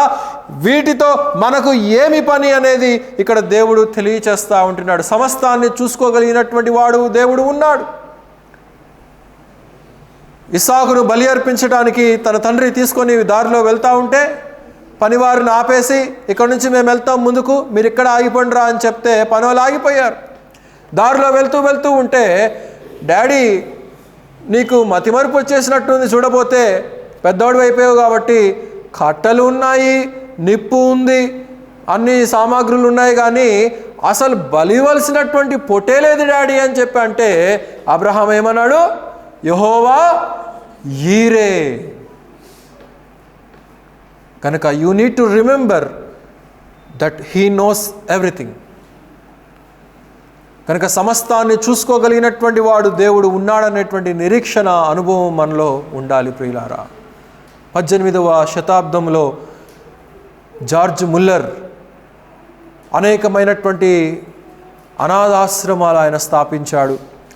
Speaker 1: వీటితో మనకు ఏమి పని అనేది ఇక్కడ దేవుడు తెలియచేస్తూ ఉంటున్నాడు. సమస్తాన్ని చూసుకోగలిగినటువంటి వాడు దేవుడు ఉన్నాడు. ఇస్సాకును బలి అర్పించడానికి తన తండ్రి తీసుకొని దారిలో వెళ్తూ ఉంటే పనివారిని ఆపేసి ఇక్కడి నుంచి మేము వెళ్తాం ముందుకు, మీరు ఇక్కడ ఆగిపోండిరా అని చెప్తే పని వాళ్ళు ఆగిపోయారు. దారిలో వెళ్తూ ఉంటే డాడీ నీకు మతిమరుపు వచ్చేసినట్టుంది, చూడబోతే పెద్దవాడు అయిపోయావు కాబట్టి కట్టెలు ఉన్నాయి, నిప్పు ఉంది, అన్ని సామాగ్రులు ఉన్నాయి, కానీ అసలు బలివలసినటువంటి పొట్టే లేదు డాడీ అని చెప్పి అంటే అబ్రహాం ఏమన్నాడు? యెహోవా ఈరే. కనుక you need to remember that he knows everything. కనుక సమస్తాన్ని చూసుకోగలిగినటువంటి వాడు దేవుడు ఉన్నాడనేటువంటి నిరీక్షణ అనుభవం మనలో ఉండాలి. ప్రియులారా, 18వ శతాబ్దంలో జార్జ్ ముల్లర్ అనేకమైనటువంటి అనాథాశ్రమాలు ఆయన స్థాపించాడు.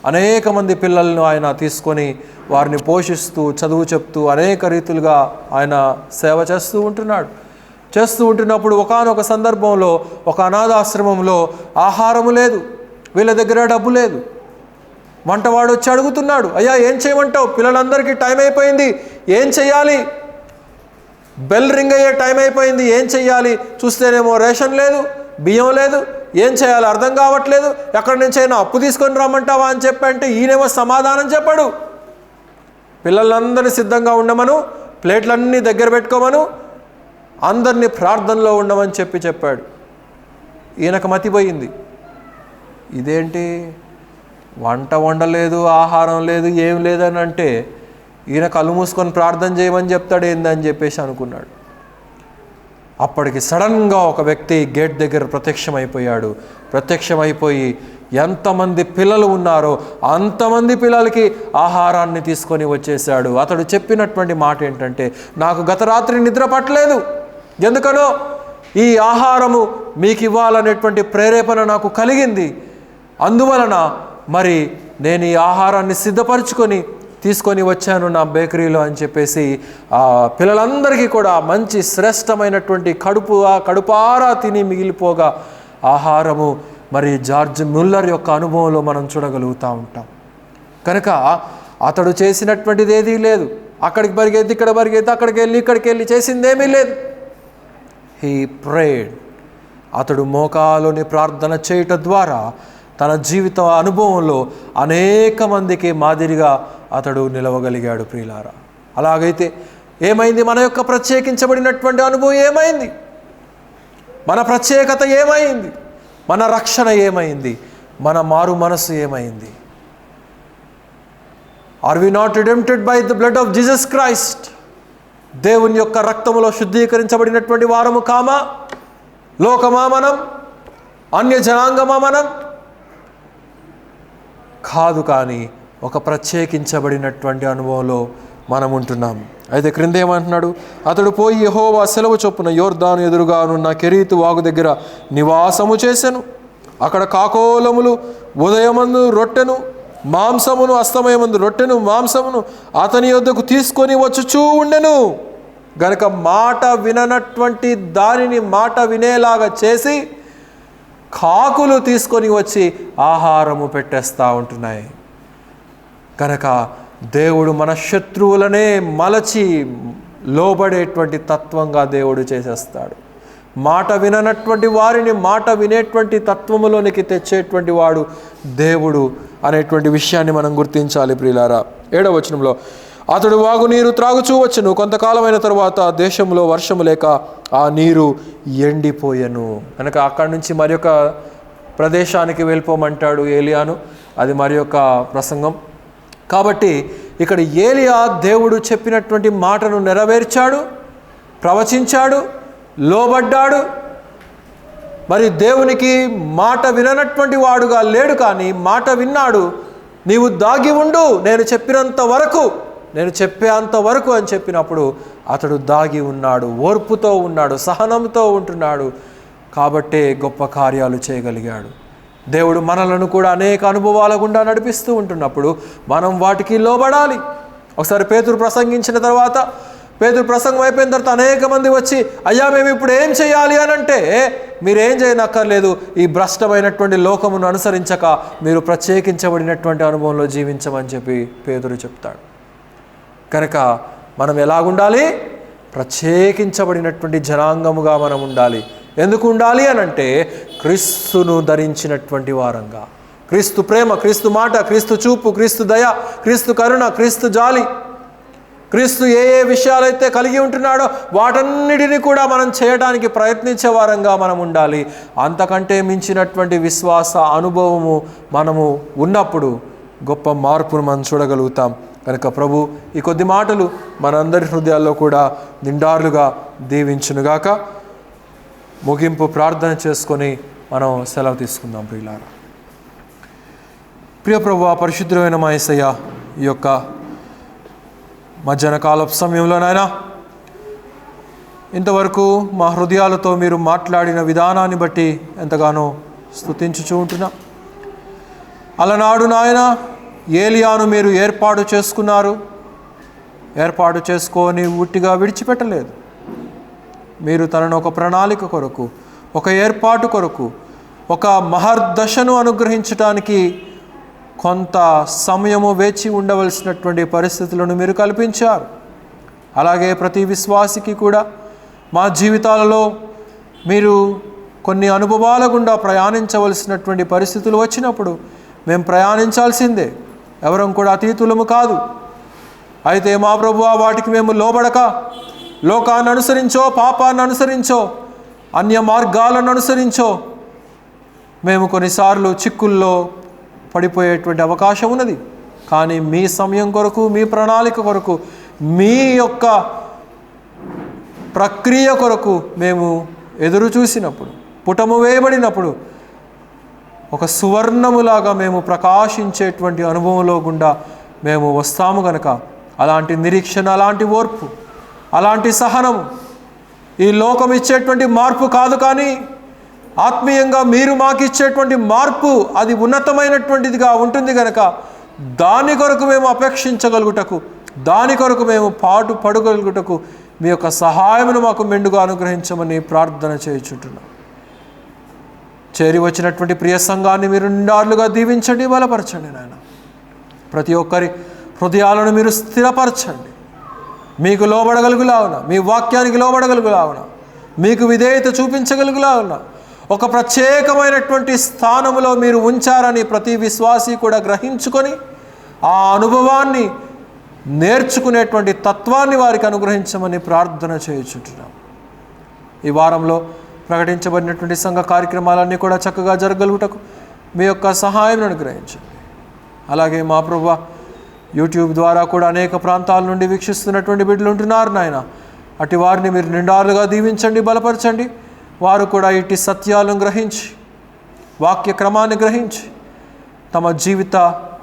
Speaker 1: అనేక మంది పిల్లలను ఆయన తీసుకొని వారిని పోషిస్తూ చదువు చెప్తూ అనేక రీతులుగా ఆయన సేవ చేస్తూ ఉంటున్నప్పుడు ఒకానొక సందర్భంలో ఒక అనాథాశ్రమంలో ఆహారము లేదు, వీళ్ళ దగ్గర డబ్బు లేదు. వంటవాడు వచ్చి అడుగుతున్నాడు, అయ్యా ఏం చేయమంటావు, పిల్లలందరికీ టైం అయిపోయింది, ఏం చెయ్యాలి, బెల్ రింగ్ అయ్యే టైం అయిపోయింది, ఏం చెయ్యాలి, చూస్తేనేమో రేషన్ లేదు, బియ్యం లేదు, ఏం చేయాలి అర్థం కావట్లేదు, ఎక్కడి నుంచి అయినా అప్పు తీసుకొని రమ్మంటావా అని చెప్పంటే ఈయనేమో సమాధానం చెప్పడు. పిల్లలందరినీ సిద్ధంగా ఉండమను, ప్లేట్లన్నీ దగ్గర పెట్టుకోమను, అందరినీ ప్రార్థనలో ఉండమని చెప్పాడు. ఈయనకు మతిపోయింది, ఇదేంటి వంట వండలేదు, ఆహారం లేదు, ఏం లేదని అంటే ఈయన కళ్ళు మూసుకొని ప్రార్థన చేయమని చెప్తాడు ఏందని చెప్పేసి అనుకున్నాడు. అప్పటికి సడన్గా ఒక వ్యక్తి గేట్ దగ్గర ప్రత్యక్షమైపోయి ఎంతమంది పిల్లలు ఉన్నారో అంతమంది పిల్లలకి ఆహారాన్ని తీసుకొని వచ్చేసాడు. అతడు చెప్పినటువంటి మాట ఏంటంటే, నాకు గత రాత్రి నిద్ర పట్టలేదు, ఎందుకనో ఈ ఆహారము మీకు ఇవ్వాలనేటువంటి ప్రేరేపణ నాకు కలిగింది, అందువలన మరి నేను ఈ ఆహారాన్ని సిద్ధపరచుకొని తీసుకొని వచ్చాను నా బేకరీలో అని చెప్పేసి పిల్లలందరికీ కూడా మంచి శ్రేష్టమైనటువంటి కడుపారా తిని మిగిలిపోగా ఆహారము మరి జార్జ్ ముల్లర్ యొక్క అనుభవంలో మనం చూడగలుగుతూ ఉంటాం. కనుక అతడు చేసినటువంటిది ఏదీ లేదు, అక్కడికి పరిగెత్తి ఇక్కడ పరిగెత్తి ఇక్కడికి వెళ్ళి చేసిందేమీ లేదు. He prayed. అతడు మోకాలుని ప్రార్థన చేయటం ద్వారా తన జీవిత అనుభవంలో అనేక మందికి మాదిరిగా అతడు నిలవగలిగాడు. ప్రియులారా, అలాగైతే ఏమైంది? మన యొక్క ప్రత్యేకించబడినటువంటి అనుభవం ఏమైంది? మన ప్రత్యేకత ఏమైంది? మన రక్షణ ఏమైంది? మన మారు మనసు ఏమైంది? Are we not redempted by the blood of Jesus Christ? దేవుని యొక్క రక్తములో శుద్ధీకరించబడినటువంటి వారము కామా? లోకమా మనం? అన్య జనాంగమా మనం? కాదు, కానీ ఒక ప్రత్యేకించబడినటువంటి అనుభవంలో మనం ఉంటున్నాం. అయితే క్రింద ఏమంటున్నాడు? అతడు పోయి యెహోవా సెలవు చొప్పున యోర్దాను ఎదురుగానున్న కెరీతు వాగు దగ్గర నివాసము చేసెను. అక్కడ కాకోలములు ఉదయమందు రొట్టెను మాంసమును, అస్తమయమందు రొట్టెను మాంసమును అతని యొద్దకు తీసుకొని వచ్చుచూ ఉండెను. గనుక మాట విననటువంటి దానిని మాట వినేలాగా చేసి కాకులు తీసుకొని వచ్చి ఆహారము పెట్టేస్తూ ఉంటున్నాయి. కనుక దేవుడు మన శత్రువులనే మలచి లోబడేటువంటి తత్వంగా దేవుడు చేసేస్తాడు. మాట విననటువంటి వారిని మాట వినేటువంటి తత్వములోనికి తెచ్చేటువంటి వాడు దేవుడు అనేటువంటి విషయాన్ని మనం గుర్తించాలి. ప్రియులారా, 7వ వచనంలో అతడు వాగునీరు త్రాగుచూ వచ్చెను. కొంతకాలమైన తరువాత దేశంలో వర్షము లేక ఆ నీరు ఎండిపోయెను. కనుక అక్కడి నుంచి మరి ఒక ప్రదేశానికి వెళ్ళిపోమంటాడు ఏలియాను. అది మరి యొక్క ప్రసంగం. కాబట్టి ఇక్కడ ఏలియా దేవుడు చెప్పినటువంటి మాటను నెరవేర్చాడు, ప్రవచించాడు, లోబడ్డాడు. మరి దేవునికి మాట విననటువంటి వాడుగా లేడు, కానీ మాట విన్నాడు. నీవు దాగి ఉండు, నేను చెప్పేంత వరకు అని చెప్పినప్పుడు అతడు దాగి ఉన్నాడు, ఓర్పుతో ఉన్నాడు, సహనంతో ఉంటున్నాడు. కాబట్టే గొప్ప కార్యాలు చేయగలిగాడు. దేవుడు మనలను కూడా అనేక అనుభవాల గుండా నడిపిస్తూ ఉంటున్నప్పుడు మనం వాటికి లోబడాలి. ఒకసారి పేతురు ప్రసంగించిన తర్వాత, పేతురు ప్రసంగం అయిపోయిన తర్వాత అనేక మంది వచ్చి, అయ్యా మేము ఇప్పుడు ఏం చేయాలి అని అంటే, మీరేం చేయనక్కర్లేదు, ఈ భ్రష్టమైనటువంటి లోకమును అనుసరించక మీరు ప్రత్యేకించబడినటువంటి అనుభవంలో జీవించమని చెప్పి పేతురు చెప్తాడు. కనుక మనం ఎలాగుండాలి? ప్రత్యేకించబడినటువంటి జనాంగముగా మనం ఉండాలి. ఎందుకు ఉండాలి అనంటే, క్రీస్తును ధరించినటువంటి వారంగా. క్రీస్తు ప్రేమ, క్రీస్తు మాట, క్రీస్తు చూపు, క్రీస్తు దయ, క్రీస్తు కరుణ, క్రీస్తు జాలి, క్రీస్తు ఏ విషయాలైతే కలిగి ఉంటున్నాడో వాటన్నిటిని కూడా మనం చేయడానికి ప్రయత్నించే వారంగా మనం ఉండాలి. అంతకంటే మించినటువంటి విశ్వాస అనుభవము మనము ఉన్నప్పుడు గొప్ప మార్పును మనం చూడగలుగుతాం. కనుక ప్రభు ఈ కొద్ది మాటలు మనందరి హృదయాల్లో కూడా నిండారులుగా దీవించునుగాక. ముగింపు ప్రార్థన చేసుకొని మనం సెలవు తీసుకుందాం. ప్రియులారా, ప్రియ ప్రభువా, పరిశుద్ధమైన మా యేసయ్య, ఈ యొక్క మధ్యాహ్న కాలపు సమయంలో నాయనా ఇంతవరకు మా హృదయాలతో మీరు మాట్లాడిన విధానాన్ని బట్టి ఎంతగానో స్తుతించుచూ ఉంటున్నా. అలనాడు నాయన ఏలియాను మీరు ఏర్పాటు చేసుకున్నారు. ఏర్పాటు చేసుకొని ఉట్టిగా విడిచిపెట్టలేదు. మీరు తనను ఒక ప్రణాళిక కొరకు, ఒక ఏర్పాటు కొరకు, ఒక మహర్దశను అనుగ్రహించడానికి కొంత సమయము వేచి ఉండవలసినటువంటి పరిస్థితులను మీరు కల్పించారు. అలాగే ప్రతి విశ్వాసికి కూడా మా జీవితాలలో మీరు కొన్ని అనుభవాల గుండా ప్రయాణించవలసినటువంటి పరిస్థితులు వచ్చినప్పుడు మేము ప్రయాణించాల్సిందే. ఎవరం కూడా అతీతులము కాదు. అయితే మా ప్రభువా, వాటికి మేము లోబడక లోకాన్ని అనుసరించో, పాపాన్ని అనుసరించో, అన్య మార్గాలను అనుసరించో మేము కొన్నిసార్లు చిక్కుల్లో పడిపోయేటువంటి అవకాశం ఉన్నది. కానీ మీ సమయం కొరకు, మీ ప్రణాళిక కొరకు, మీ యొక్క ప్రక్రియ కొరకు మేము ఎదురు చూసినప్పుడు, పుటము వేయబడినప్పుడు ఒక సువర్ణములాగా మేము ప్రకాశించేటువంటి అనుభవంలో గుండా మేము వస్తాము గనక అలాంటి నిరీక్షణ, అలాంటి ఓర్పు, అలాంటి సహనము ఈ లోకం ఇచ్చేటువంటి మార్పు కాదు, కానీ ఆత్మీయంగా మీరు మాకు ఇచ్చేటువంటి మార్పు అది ఉన్నతమైనటువంటిదిగా ఉంటుంది కనుక దాని కొరకు మేము అపేక్షించగలుగుటకు, దాని కొరకు మేము పాటు పడగలుగుటకు మీ యొక్క సహాయమును మాకు మెండుగా అనుగ్రహించమని ప్రార్థన చేయుచుంటున్నాం. చేరి వచ్చినటువంటి ప్రియ సంఘాన్ని మీరు నిండార్లుగా దీవించండి, బలపరచండి నాయన. ప్రతి ఒక్కరి హృదయాలను మీరు స్థిరపరచండి. మీకు లోబడగలుగులావున, మీ వాక్యానికి లోబడగలుగులావున, మీకు విధేయత చూపించగలుగులావున ఒక ప్రత్యేకమైనటువంటి స్థానములో మీరు ఉంచారని ప్రతి విశ్వాసి కూడా గ్రహించుకొని ఆ అనుభవాన్ని నేర్చుకునేటువంటి తత్వాన్ని వారికి అనుగ్రహించమని ప్రార్థన చేయుచుంటున్నాం. ఈ వారంలో ప్రకటించబడినటువంటి సంఘ కార్యక్రమాలన్నీ కూడా చక్కగా జరగలుగుటకు మీ యొక్క సహాయం అనుగ్రహించండి. అలాగే మా ప్రభువా, యూట్యూబ్ ద్వారా కూడా అనేక ప్రాంతాల నుండి వీక్షిస్తున్నటువంటి బిడ్డలు ఉంటున్నారు నాయన. అటు వారిని మీరు నిండాలుగా దీవించండి, బలపరచండి. వారు కూడా ఇటు సత్యాలను గ్రహించి, వాక్య క్రమాన్ని గ్రహించి, తమ జీవిత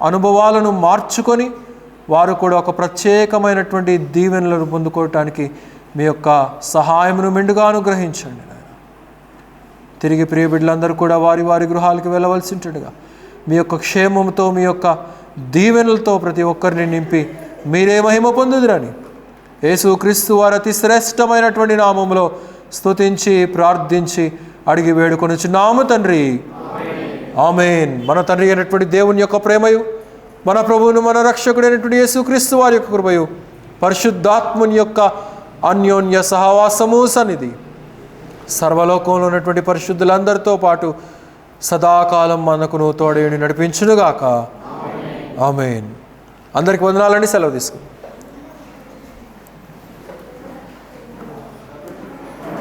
Speaker 1: అనుభవాలను మార్చుకొని వారు కూడా ఒక ప్రత్యేకమైనటువంటి దీవెనలను పొందుకోవటానికి మీ యొక్క సహాయమును మెండుగా అనుగ్రహించండి నాయన. తిరిగి ప్రియ బిడ్డలందరూ కూడా వారి వారి గృహాలకు వెళ్ళవలసి ఉంటుండగా మీ యొక్క క్షేమంతో, మీ యొక్క దీవెనలతో ప్రతి ఒక్కరిని నింపి మీరే మహిమ పొందుదురని యేసుక్రీస్తు వారి అతి శ్రేష్టమైనటువంటి నామములో స్తుతించి ప్రార్థించి అడిగి వేడుకొనుచున్నాము తండ్రి. ఆమేన్. మన తండ్రి అయినటువంటి దేవుని యొక్క ప్రేమయు, మన ప్రభువును మన రక్షకుడైనటువంటి యేసుక్రీస్తు వారి యొక్క కృపయు, పరిశుద్ధాత్ముని యొక్క అన్యోన్య సహవాసము సన్నిధి సర్వలోకంలో ఉన్నటువంటి పరిశుద్ధులందరితో పాటు సదాకాలం మనకును తోడేయుని నడిపించునుగాక. ఆమేన్. అందరికి వందనాలండి. సెలవు తీసుకుంటాం.